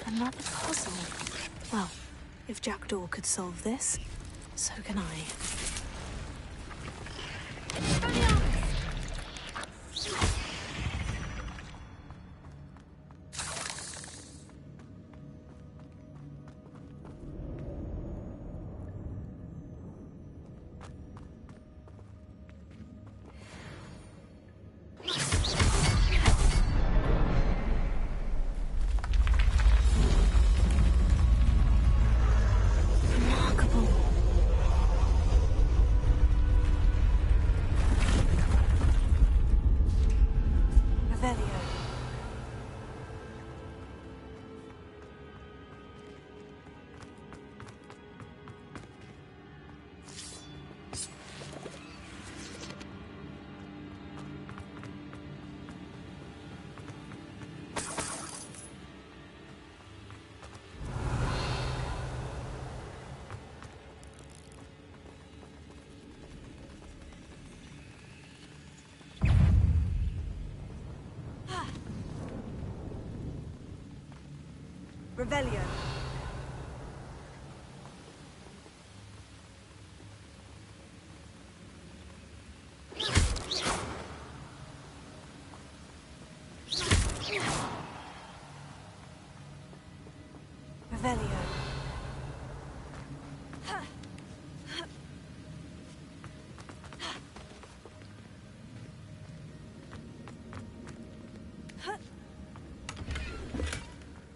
Another puzzle. Well, if Jackdaw could solve this, so can I. Revelio. Revelio.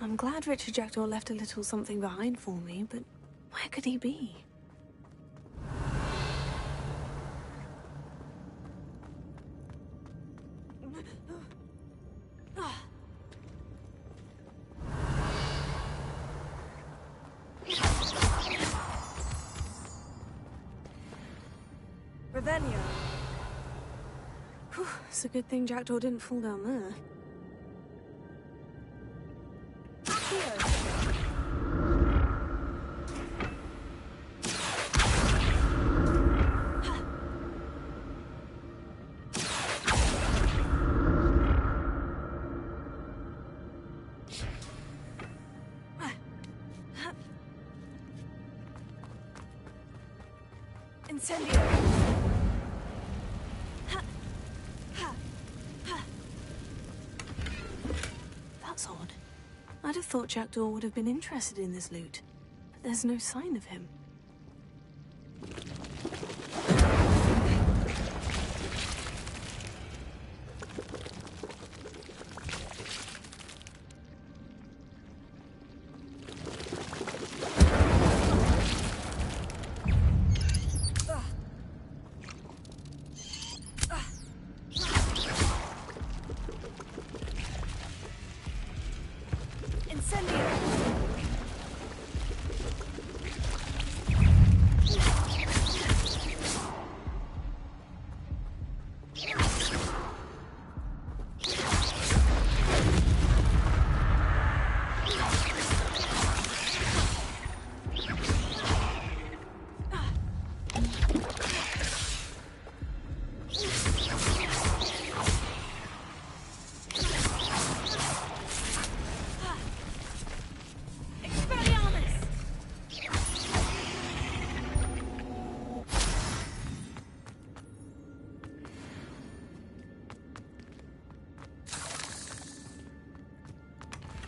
I'm glad Richard Jackdaw left a little something behind for me, but where could he be? Revelio. Whew, it's a good thing Jackdaw didn't fall down there. Incendio! That's odd. I'd have thought Jackdaw would have been interested in this loot, but there's no sign of him.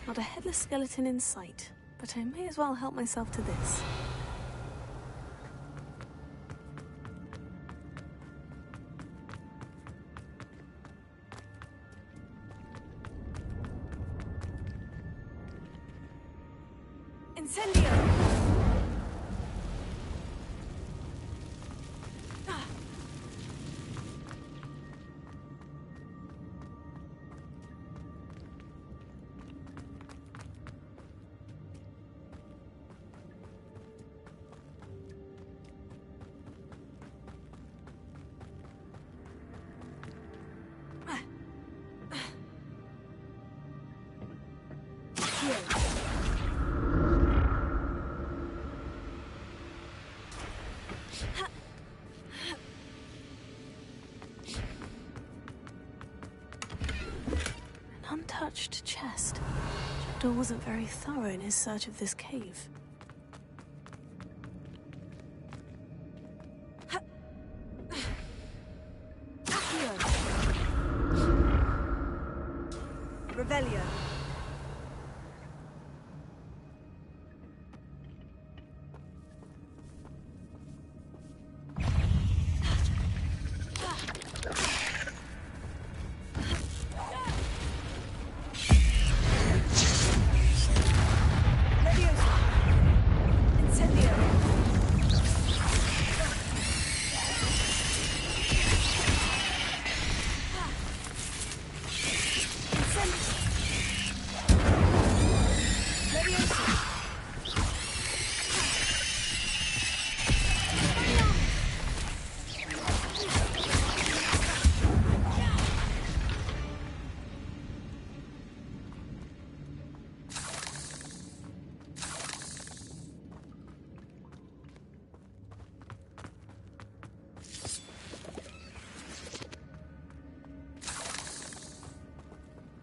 Not a headless skeleton in sight, but I may as well help myself to this. Incendio! An untouched chest. Jackdaw wasn't very thorough in his search of this cave. Revelio.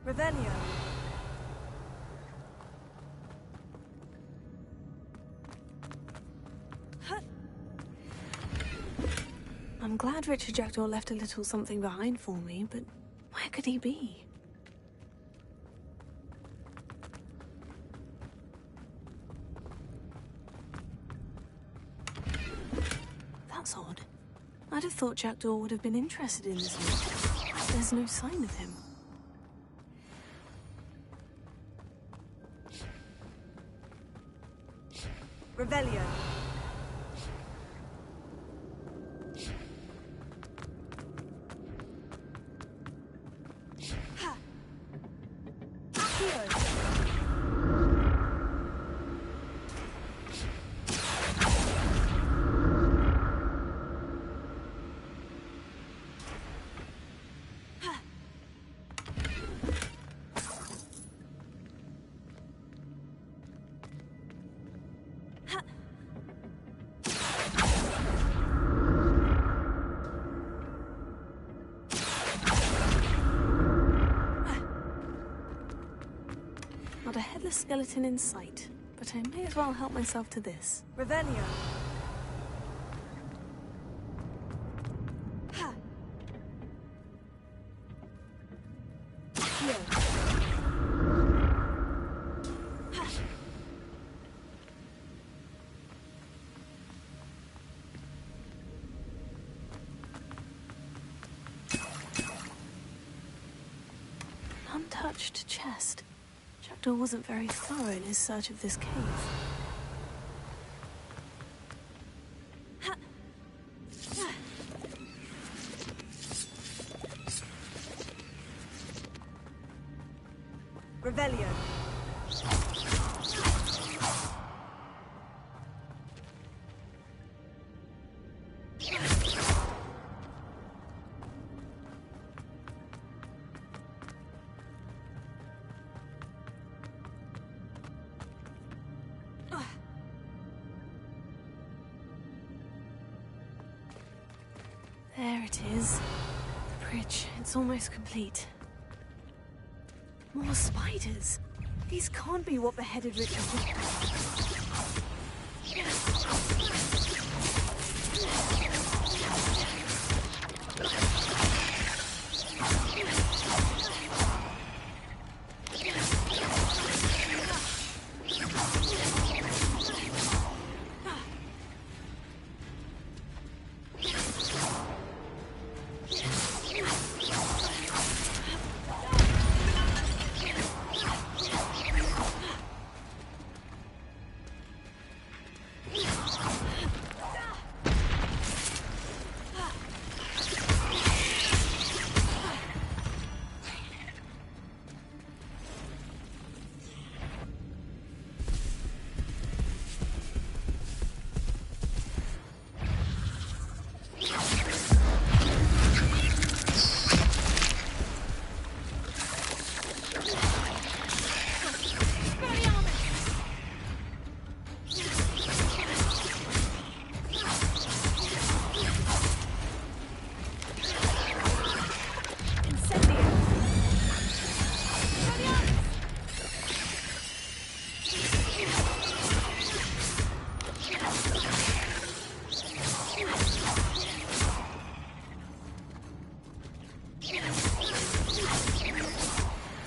Revelio. I'm glad Richard Jackdaw left a little something behind for me, but where could he be? That's odd. I'd have thought Jackdaw would have been interested in this loot. There's no sign of him. Revelio. Not a headless skeleton in sight, but I may as well help myself to this. Revelio. untouched chest. Jackdaw wasn't very thorough in his search of this cave. Revelio. There it is. The bridge. It's almost complete. More spiders. These can't be what beheaded Richard did.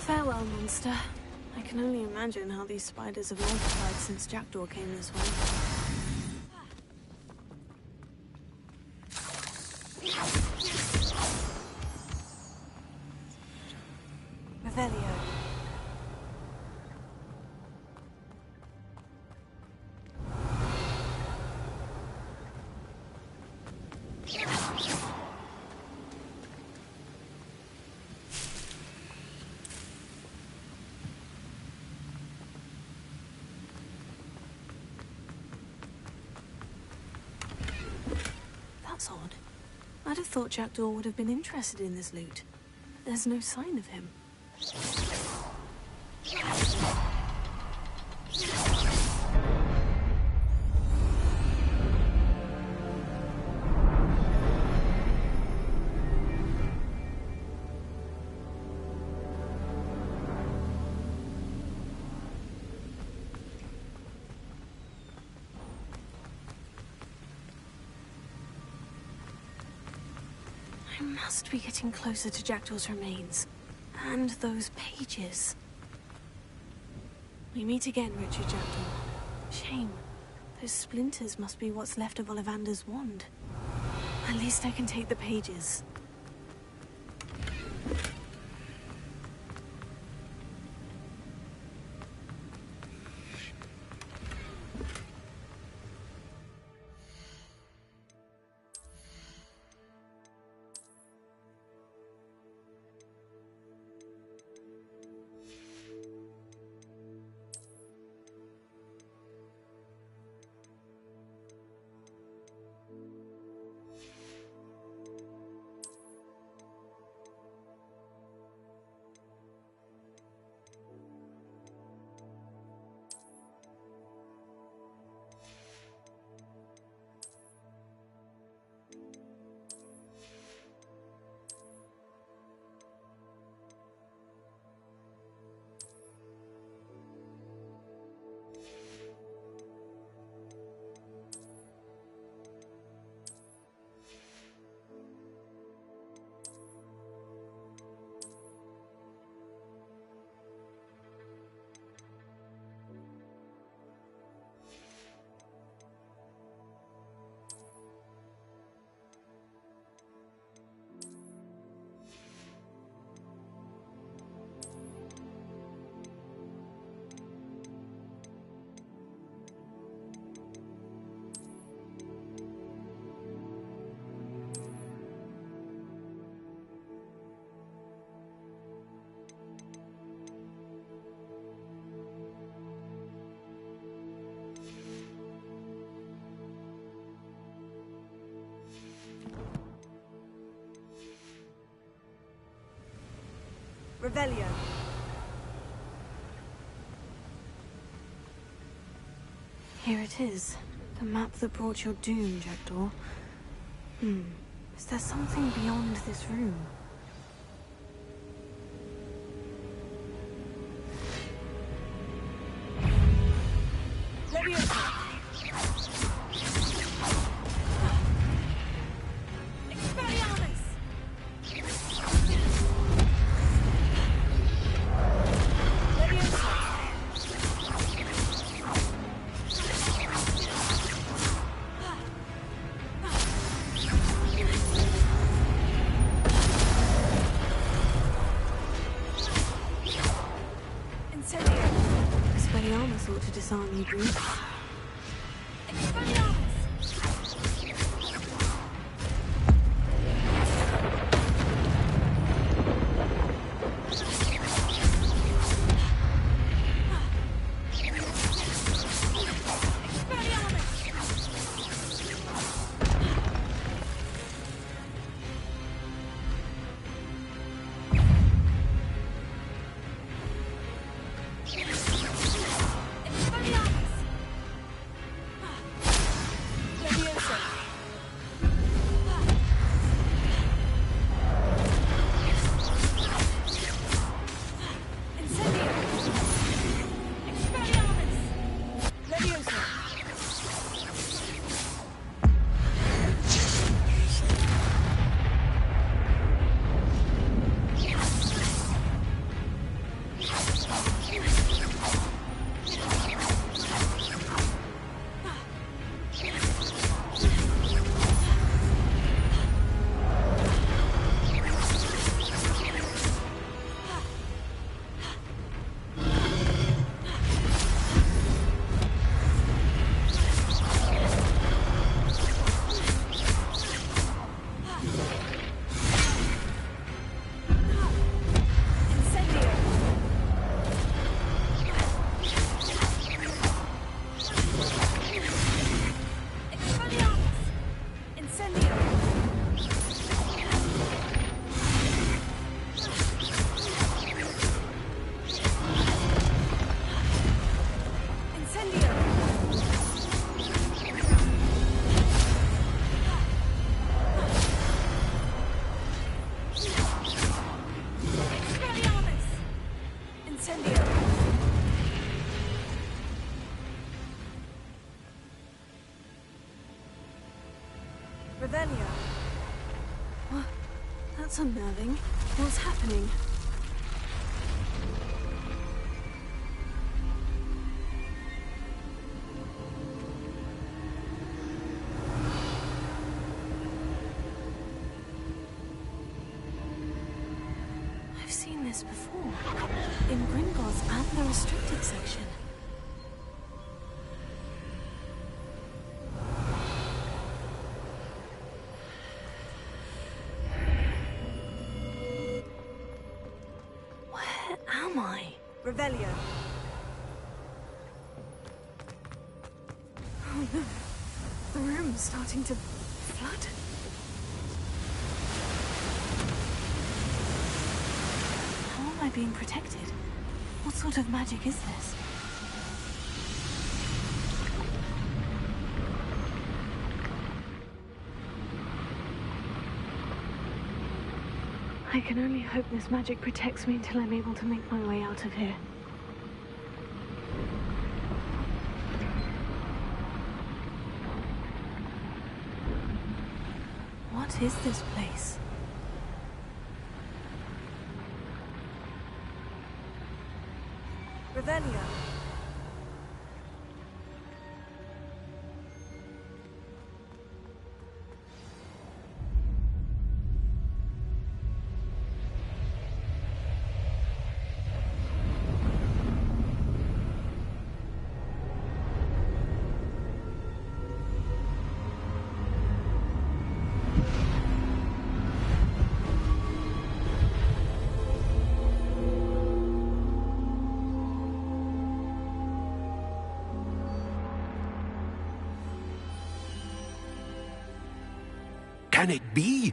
Farewell, monster. I can only imagine how these spiders have multiplied since Jackdaw came this way. Revelio. That's odd. I'd have thought Jackdaw would have been interested in this loot. There's no sign of him. I must be getting closer to Jackdaw's remains. And those pages. We meet again, Richard Jackdaw. Shame. Those splinters must be what's left of Ollivander's wand. At least I can take the pages. Revelio. Here it is. The map that brought your doom, Jackdaw. Is there something beyond this room? Leviosa. Expelliarmus. Leviosa. Expelliarmus ought to disarm you, Brute. Revelio. What? That's unnerving. What's happening? I've seen this before. In Gringotts and the restricted section. Revelio. Oh no. The room's starting to flood. How am I being protected? What sort of magic is this? I can only hope this magic protects me until I'm able to make my way out of here. What is this place? Revelio. Can it be?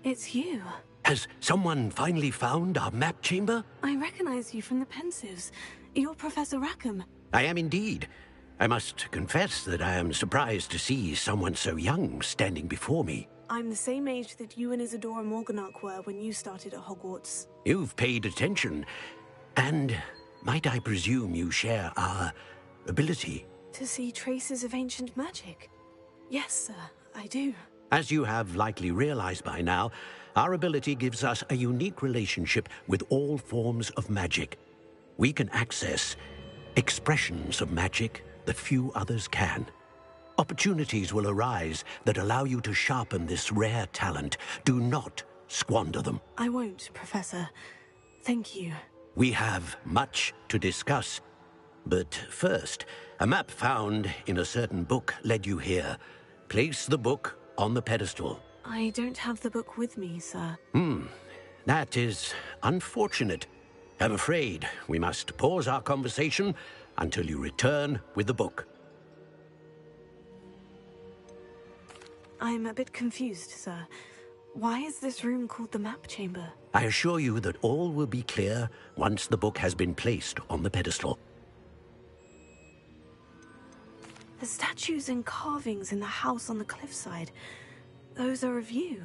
It's you. Has someone finally found our map chamber? I recognize you from the Pensives. You're Professor Rackham. I am indeed. I must confess that I am surprised to see someone so young standing before me. I'm the same age that you and Isadora Morganach were when you started at Hogwarts. You've paid attention. And might I presume you share our ability? To see traces of ancient magic? Yes, sir, I do. As you have likely realized by now, our ability gives us a unique relationship with all forms of magic. We can access expressions of magic that few others can. Opportunities will arise that allow you to sharpen this rare talent. Do not squander them. I won't, Professor. Thank you. We have much to discuss. But first, a map found in a certain book led you here. Place the book on the pedestal. I don't have the book with me, sir. That is unfortunate. I'm afraid we must pause our conversation until you return with the book. I'm a bit confused, sir. Why is this room called the map chamber? I assure you that all will be clear once the book has been placed on the pedestal. The statues and carvings in the house on the cliffside, those are of you.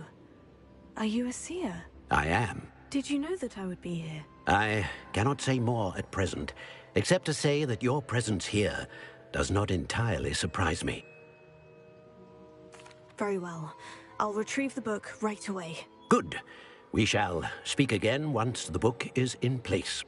Are you a seer? I am. Did you know that I would be here? I cannot say more at present, except to say that your presence here does not entirely surprise me. Very well. I'll retrieve the book right away. Good. We shall speak again once the book is in place.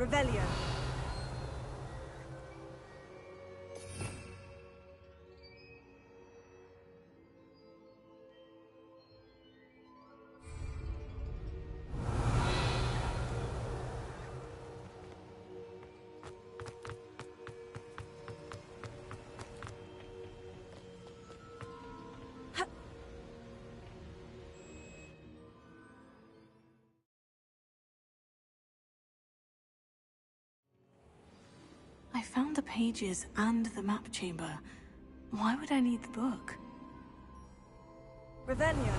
Revelio. I found the pages and the map chamber. Why would I need the book? Revelio.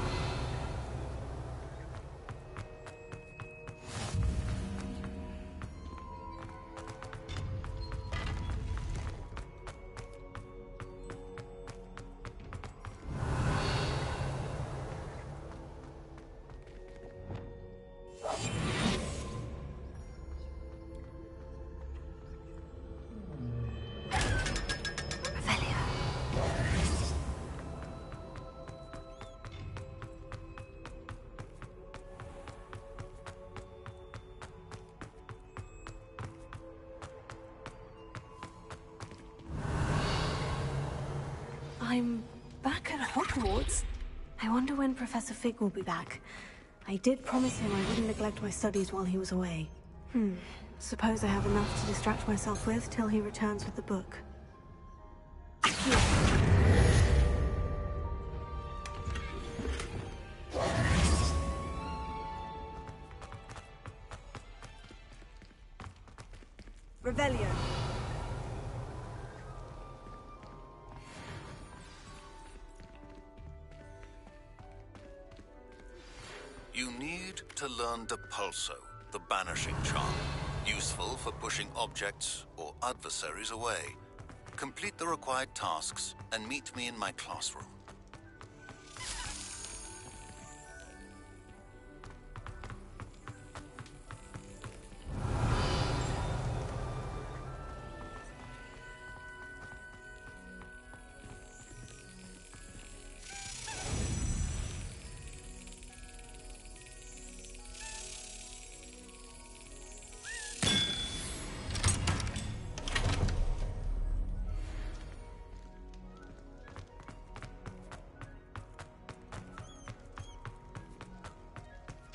I'm back at Hogwarts. I wonder when Professor Fig will be back. I did promise him I wouldn't neglect my studies while he was away. Suppose I have enough to distract myself with till he returns with the book. Revelio. You need to learn Depulso, the banishing charm, useful for pushing objects or adversaries away. Complete the required tasks and meet me in my classroom.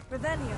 Revelio.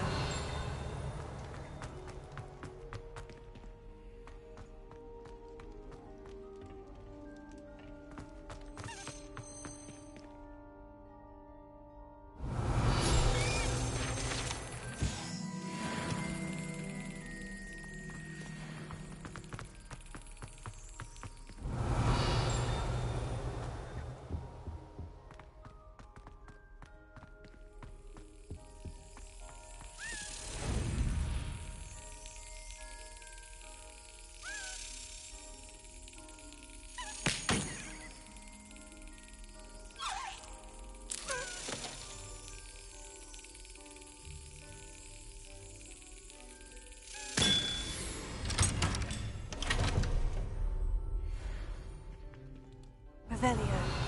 Revelio.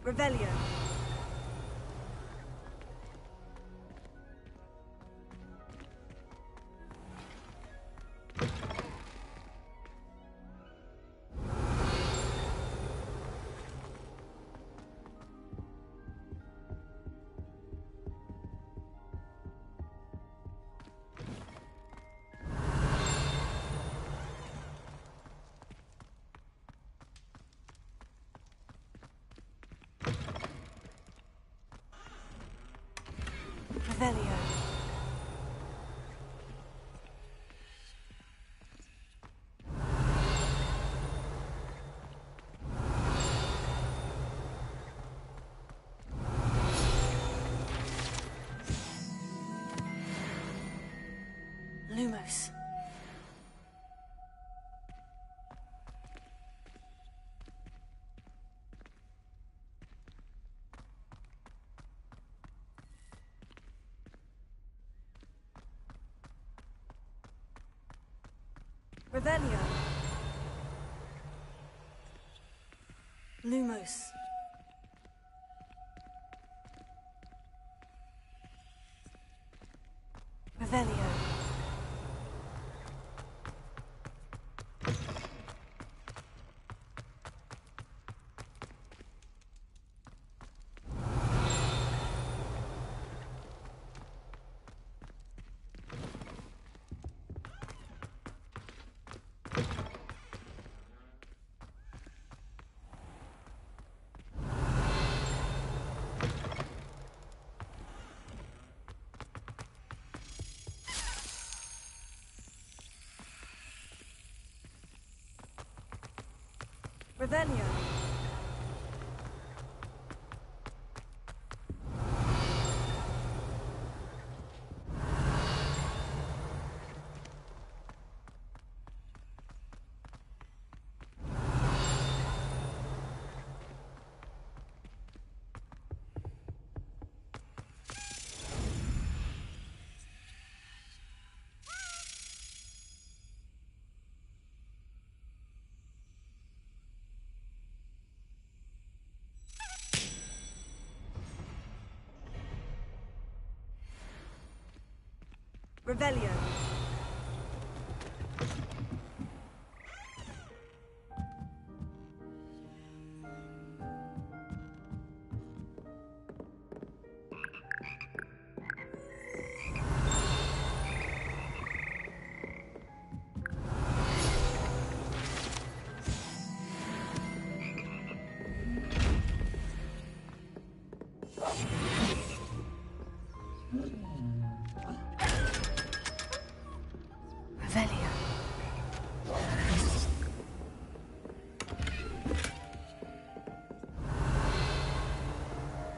Revelio. Revelio. Lumos. Revelio. Lumos. Revelio. Revelio. Revelio. Revelio.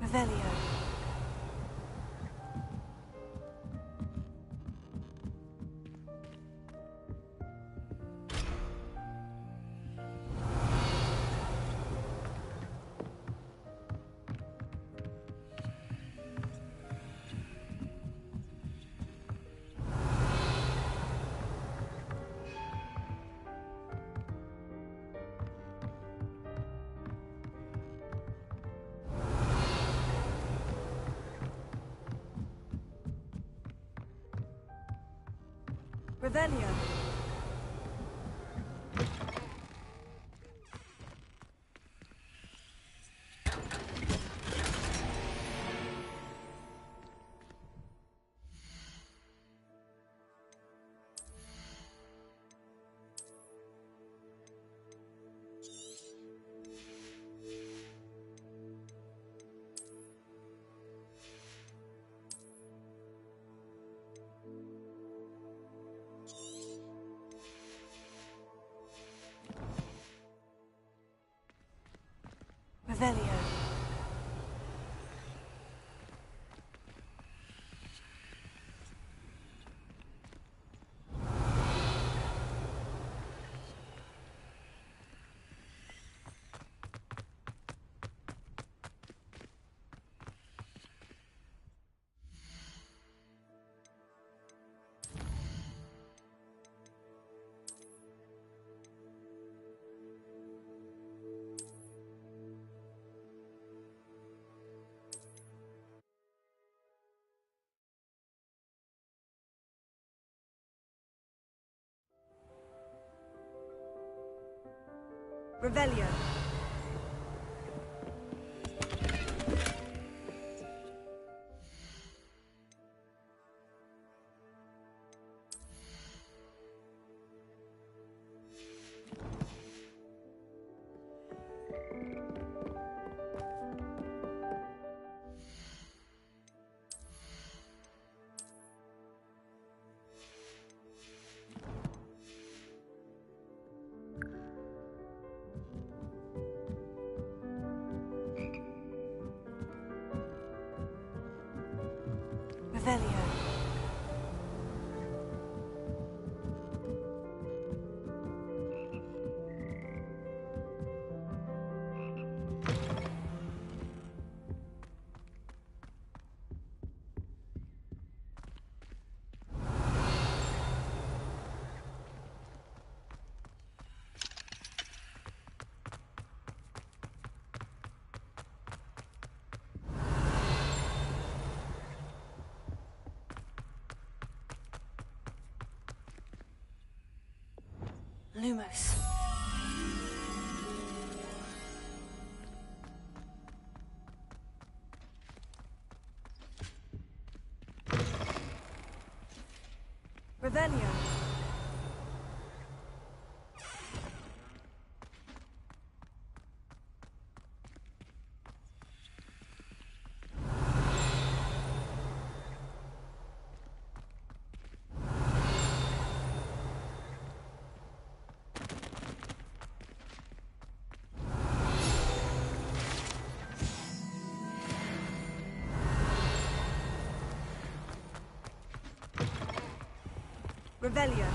Revelio. Revelio. Revelio. Revelio. Revelio. Lumos. Revelio. Revelio.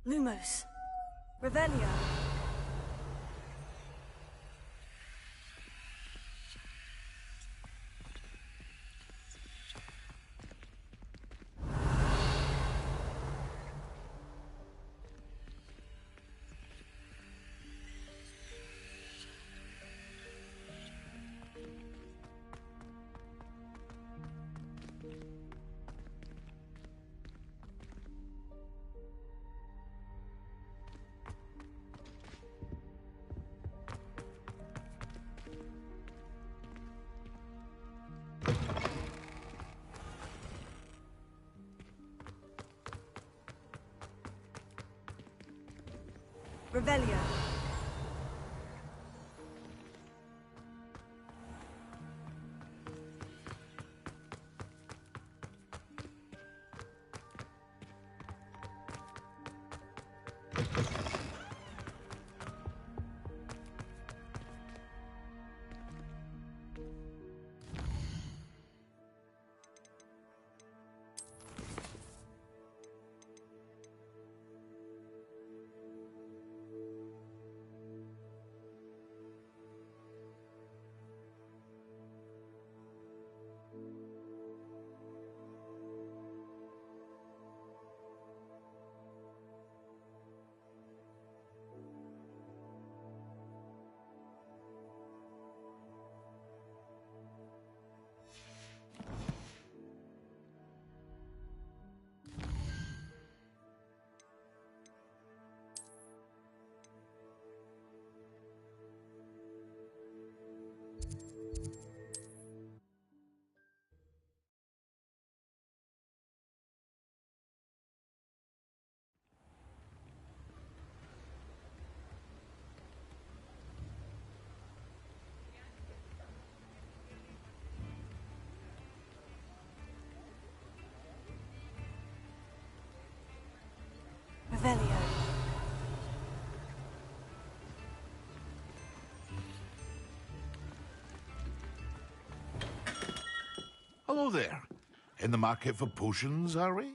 Lumos. Revelio. Revelio. Revelio. Hello there. In the market for potions, are we?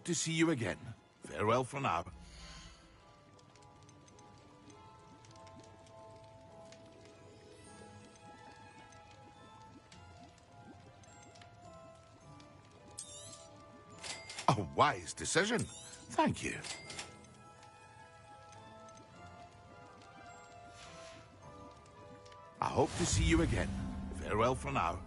hope to see you again. Farewell for now. A wise decision. Thank you. I hope to see you again. Farewell for now.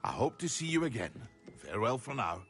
I hope to see you again. Farewell for now.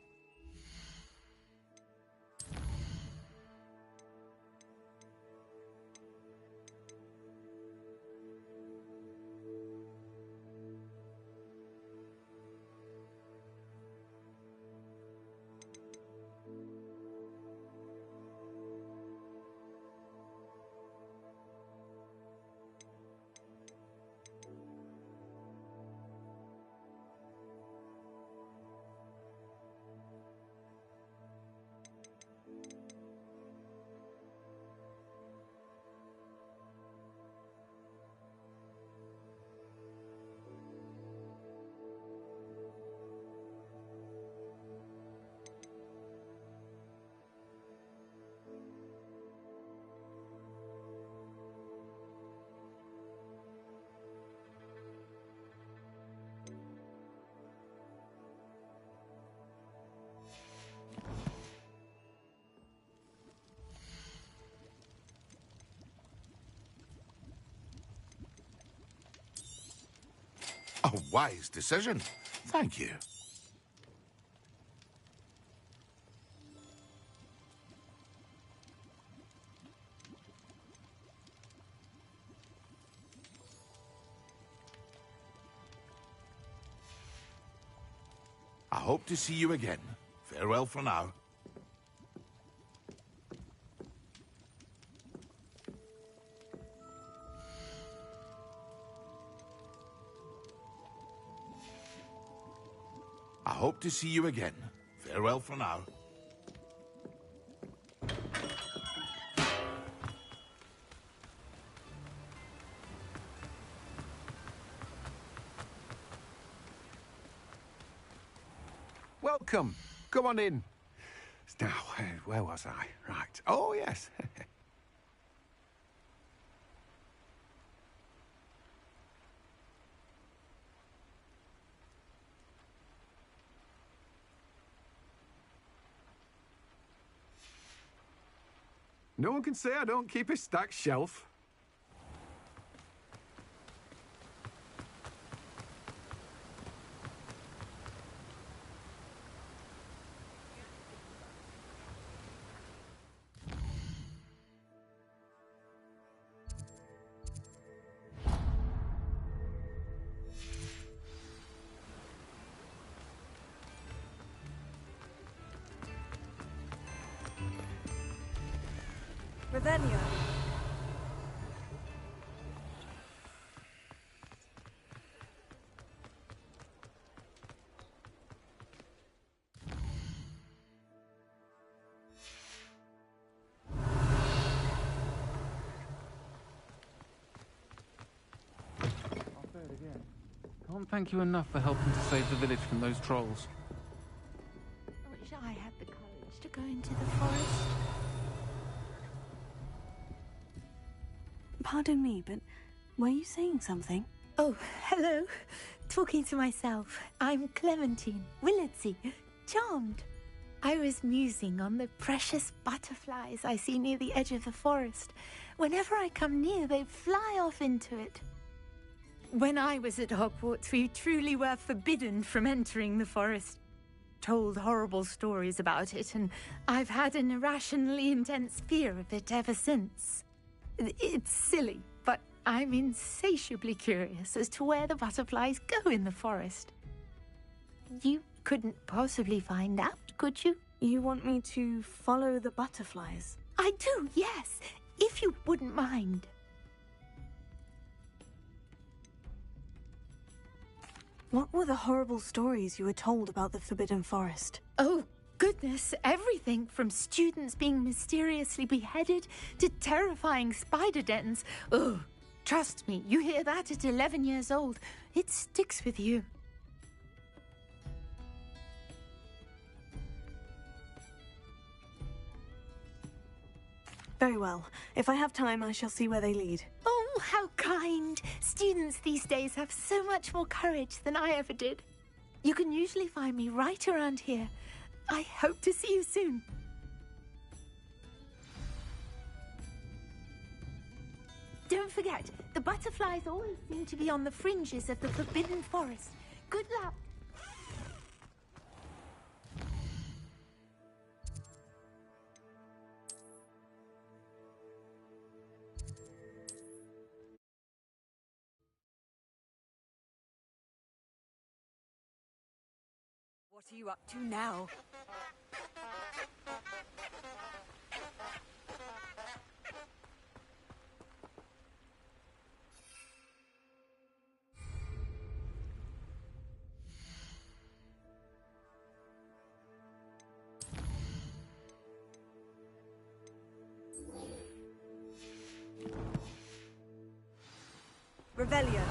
A wise decision. Thank you. I hope to see you again. Farewell for now. I hope to see you again. Farewell for now. Welcome. Come on in. Now, where was I? Right. Oh, yes. No one can say I don't keep a stacked shelf. Revelio. Can't thank you enough for helping to save the village from those trolls. had the courage to go into the forest. Pardon me, but were you saying something? Oh, hello. Talking to myself. I'm Clementine Willardsey, charmed. I was musing on the precious butterflies I see near the edge of the forest. Whenever I come near, they fly off into it. When I was at Hogwarts, we truly were forbidden from entering the forest. Told horrible stories about it, and I've had an irrationally intense fear of it ever since. It's silly, but I'm insatiably curious as to where the butterflies go in the forest. You couldn't possibly find out, could you? You want me to follow the butterflies? I do, yes, if you wouldn't mind. What were the horrible stories you were told about the Forbidden Forest? Oh, goodness, everything from students being mysteriously beheaded to terrifying spider dens. Oh, trust me, you hear that at 11 years old, it sticks with you. Very well. If I have time, I shall see where they lead. Oh, how kind! Students these days have so much more courage than I ever did. You can usually find me right around here. I hope to see you soon. Don't forget, the butterflies always seem to be on the fringes of the Forbidden Forest. Good luck! What are you up to now? Revelio.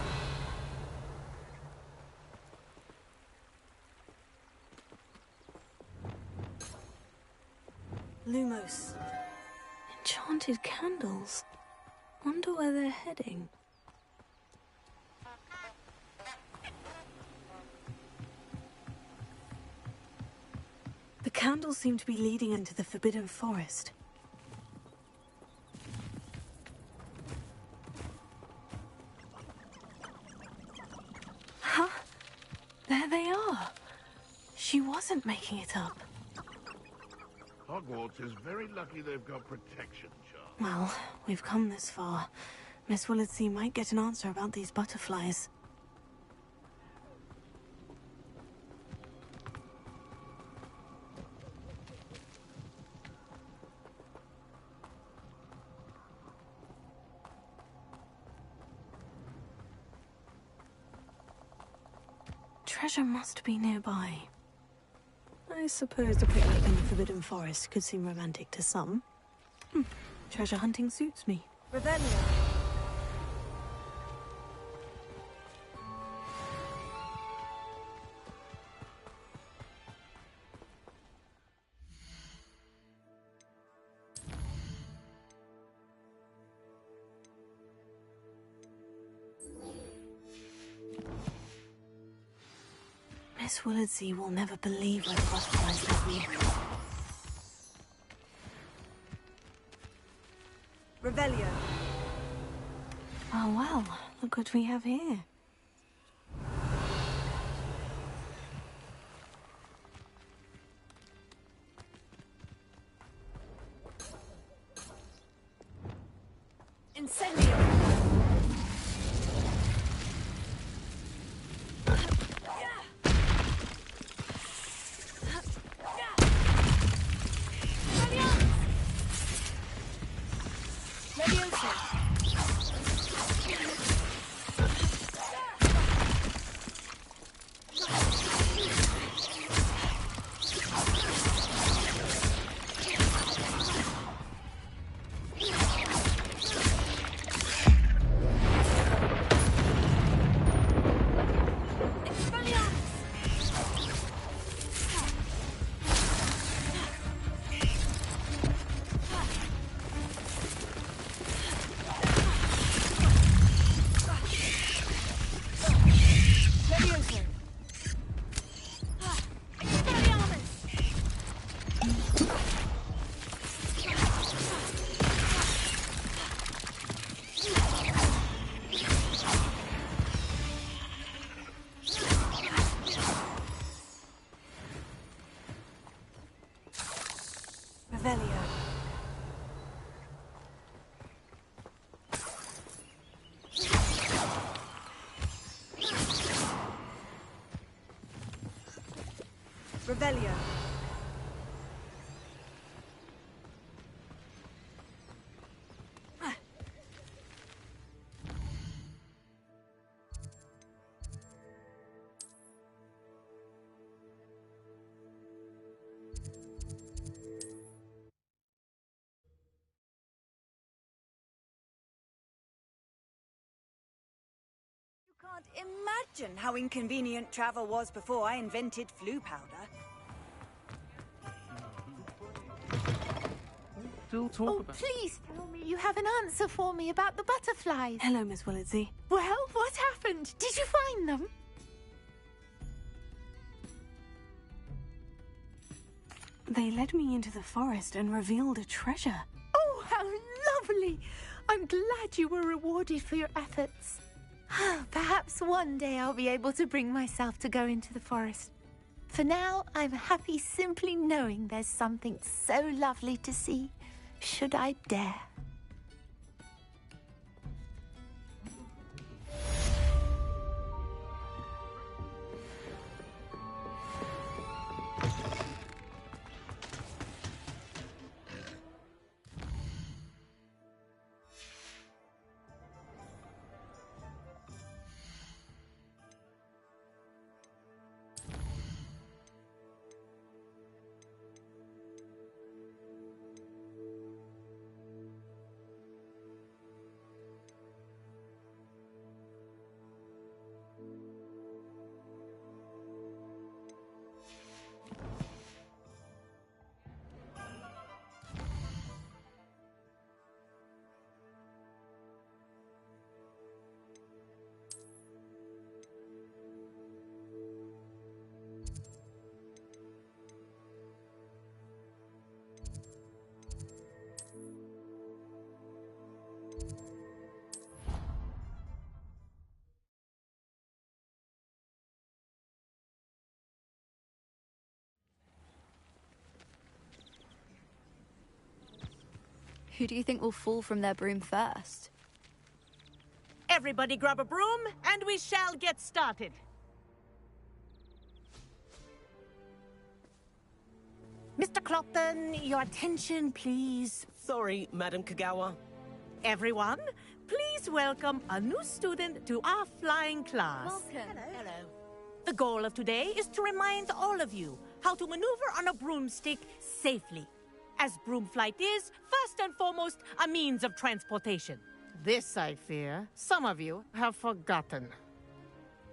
Lumos. Enchanted candles. Wonder where they're heading. The candles seem to be leading into the Forbidden Forest. Huh? There they are. She wasn't making it up. Hogwarts is very lucky they've got protection, Charles. Well, we've come this far. Miss Willardsey might get an answer about these butterflies. Treasure must be nearby. I suppose a picnic in the Forbidden Forest could seem romantic to some. Treasure hunting suits me. Revelio. Miss Willardsey will never believe where the butterflies led me. Revelio. Oh well, look what we have here. Incendio. Revelio. Revelio. Can't imagine how inconvenient travel was before I invented flu powder. Still talk about. Please tell me you have an answer for me about the butterflies. Hello, Miss Willitsy. Well, what happened? Did you find them? They led me into the forest and revealed a treasure. Oh, how lovely! I'm glad you were rewarded for your efforts. Perhaps one day I'll be able to bring myself to go into the forest. For now, I'm happy simply knowing there's something so lovely to see, should I dare. Who do you think will fall from their broom first? Everybody grab a broom, and we shall get started. Mr. Clopton, your attention, please. Sorry, Madam Kagawa. Everyone, please welcome a new student to our flying class. Welcome. Hello. The goal of today is to remind all of you how to maneuver on a broomstick safely, as broom flight is, first and foremost, a means of transportation. This, I fear, some of you have forgotten.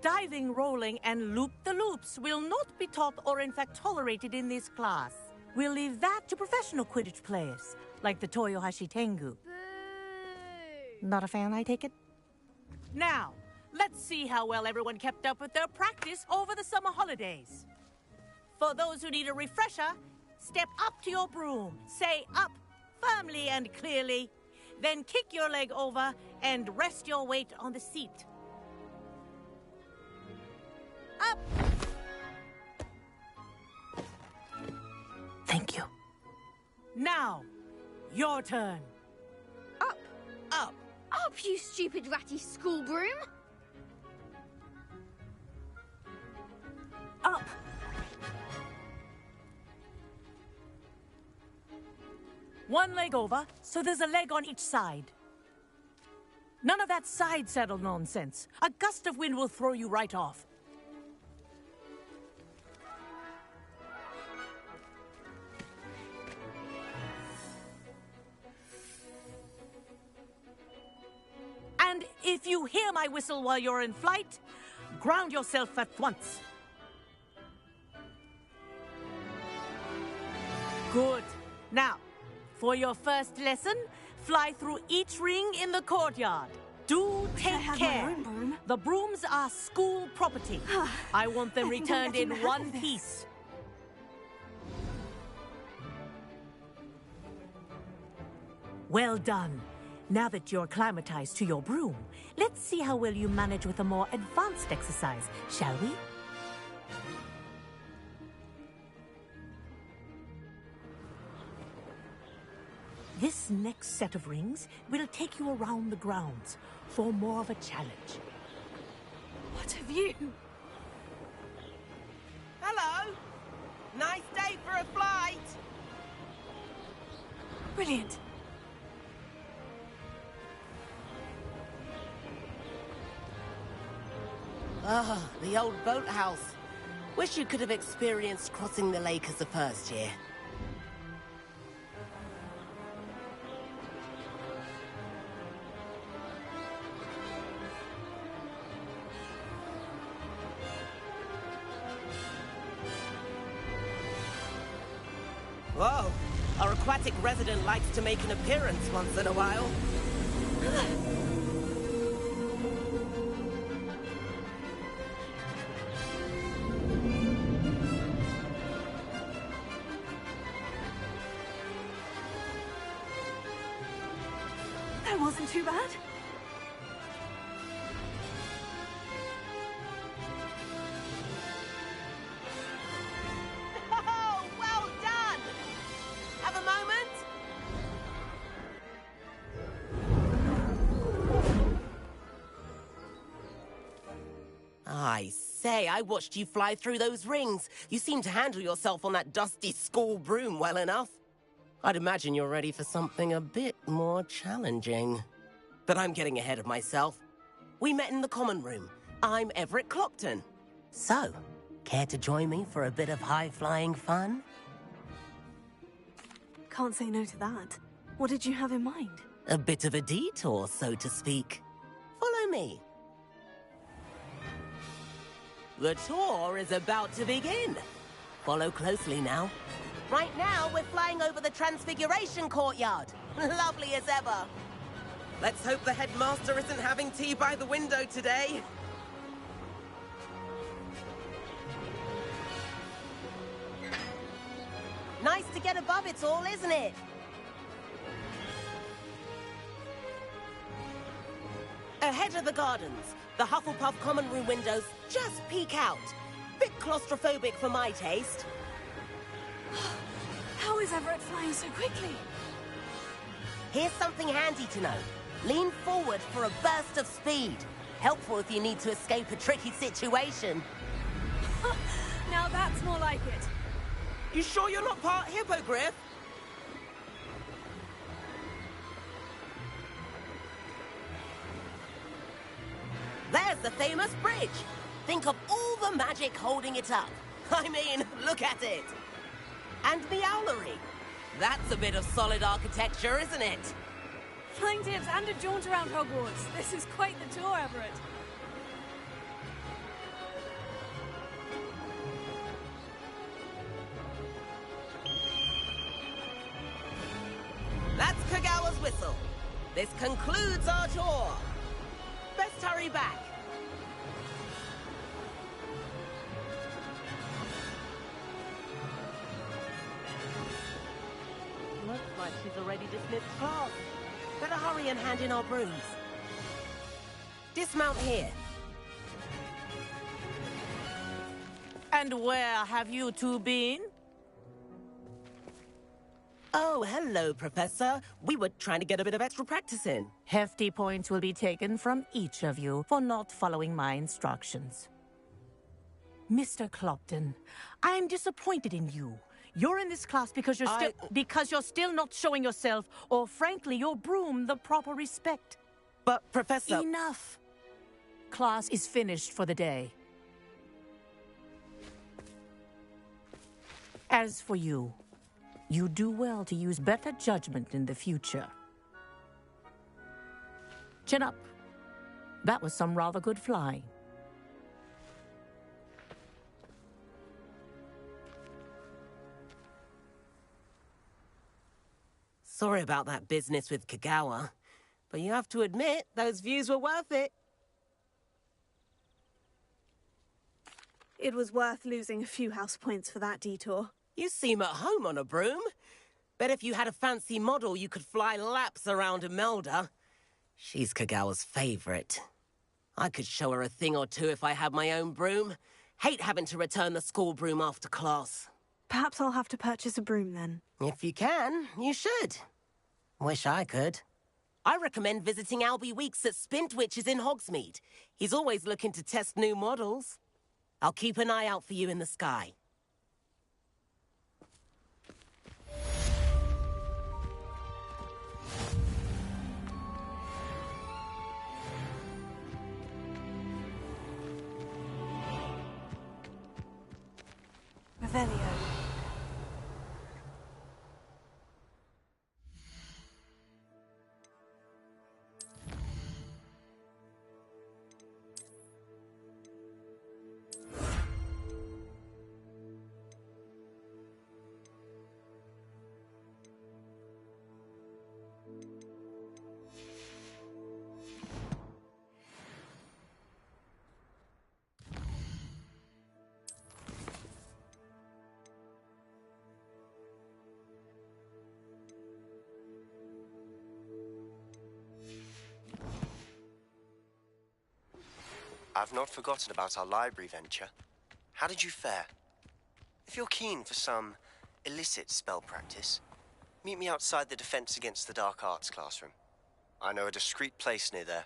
Diving, rolling, and loop-the-loops will not be taught or in fact tolerated in this class. We'll leave that to professional Quidditch players, like the Toyohashi Tengu. Not a fan, I take it? Now, let's see how well everyone kept up with their practice over the summer holidays. For those who need a refresher, step up to your broom, say up firmly and clearly, then kick your leg over and rest your weight on the seat. Up! Thank you. Now, your turn. Up! Up! Up, you stupid ratty school broom! Up! One leg over, so there's a leg on each side. None of that side saddle nonsense. A gust of wind will throw you right off. And if you hear my whistle while you're in flight, ground yourself at once. Good. Now, for your first lesson, fly through each ring in the courtyard. Do take care. The brooms are school property. I want them returned in one piece. Well done. Now that you're acclimatized to your broom, let's see how well you manage with a more advanced exercise, shall we? This next set of rings will take you around the grounds for more of a challenge. What have you? Hello! Nice day for a flight! Brilliant. Ah, the old boathouse. Wish you could have experienced crossing the lake as the first year. Whoa! Our aquatic resident likes to make an appearance once in a while. That wasn't too bad. Oh, well done! Have a moment? I say, I watched you fly through those rings. You seem to handle yourself on that dusty school broom well enough. I'd imagine you're ready for something a bit more challenging. But I'm getting ahead of myself. We met in the common room. I'm Everett Clopton. So, care to join me for a bit of high-flying fun? Can't say no to that. What did you have in mind? A bit of a detour, so to speak. Follow me. The tour is about to begin. Follow closely now. Right now, we're flying over the Transfiguration Courtyard. Lovely as ever. Let's hope the headmaster isn't having tea by the window today. Nice to get above it all, isn't it? Ahead of the gardens, the Hufflepuff common room windows just peek out. Bit claustrophobic for my taste. How is Everett flying so quickly? Here's something handy to know. Lean forward for a burst of speed. Helpful if you need to escape a tricky situation. Now that's more like it. You sure you're not part hippogriff? There's the famous bridge. Think of all the magic holding it up. I mean, look at it. And Meowlery. That's a bit of solid architecture, isn't it? Flying tips and a jaunt around Hogwarts. This is quite the tour, Everett. That's Kagawa's whistle. This concludes our tour. Best hurry back. Looks like she's already dismissed class. Better hurry and hand in our brooms. Dismount here. And where have you two been? Oh, hello, Professor. We were trying to get a bit of extra practice in. Hefty points will be taken from each of you for not following my instructions. Mr. Clopton, I'm disappointed in you. You're in this class because you're still not showing yourself, or frankly, your broom, the proper respect. But, Professor... Enough. Class is finished for the day. As for you, you do well to use better judgment in the future. Chin up. That was some rather good flying. Sorry about that business with Kagawa, but you have to admit, those views were worth it. It was worth losing a few house points for that detour. You seem at home on a broom. Bet if you had a fancy model, you could fly laps around Imelda. She's Kagawa's favorite. I could show her a thing or two if I had my own broom. Hate having to return the school broom after class. Perhaps I'll have to purchase a broom then. If you can, you should. Wish I could. I recommend visiting Albie Weeks at Spintwitches in Hogsmeade. He's always looking to test new models. I'll keep an eye out for you in the sky. Revelio. I've not forgotten about our library venture. How did you fare? If you're keen for some illicit spell practice, meet me outside the Defense Against the Dark Arts classroom. I know a discreet place near there.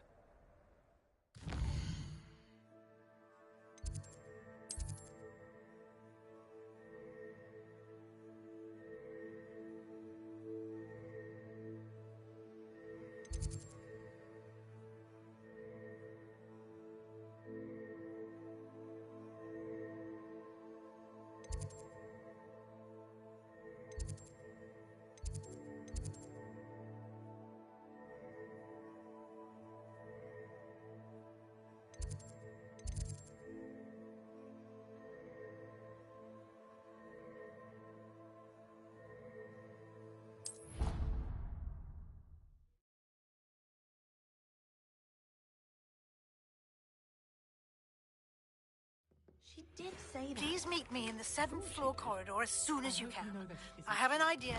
She did say that. Please meet me in the 7th floor corridor as soon as you can. I have an idea.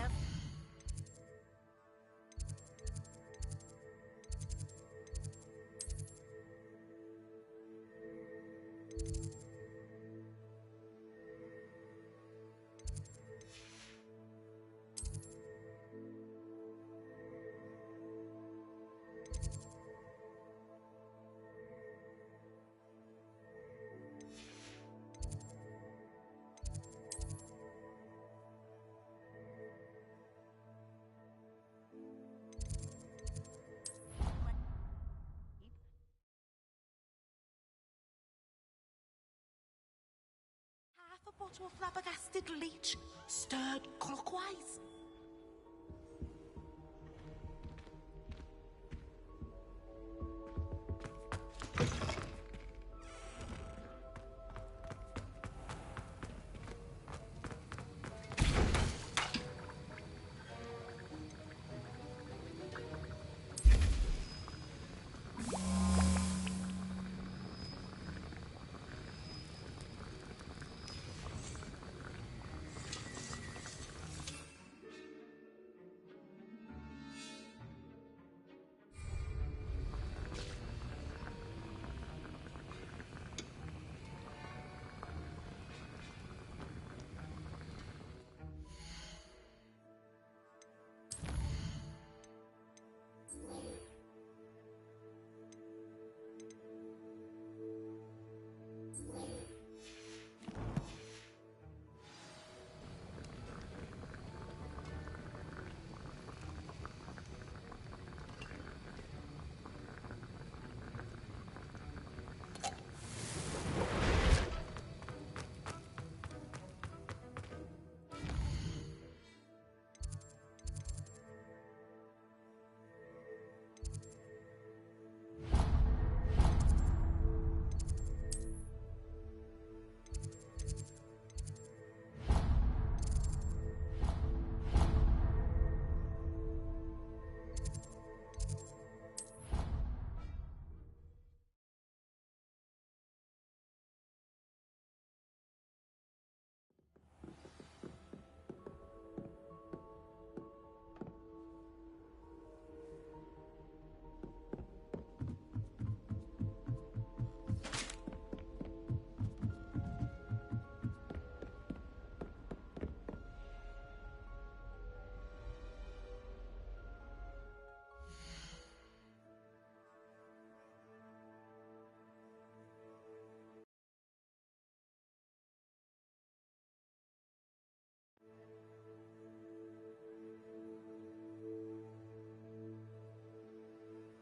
Half a bottle of flabbergasted leech, stirred clockwise.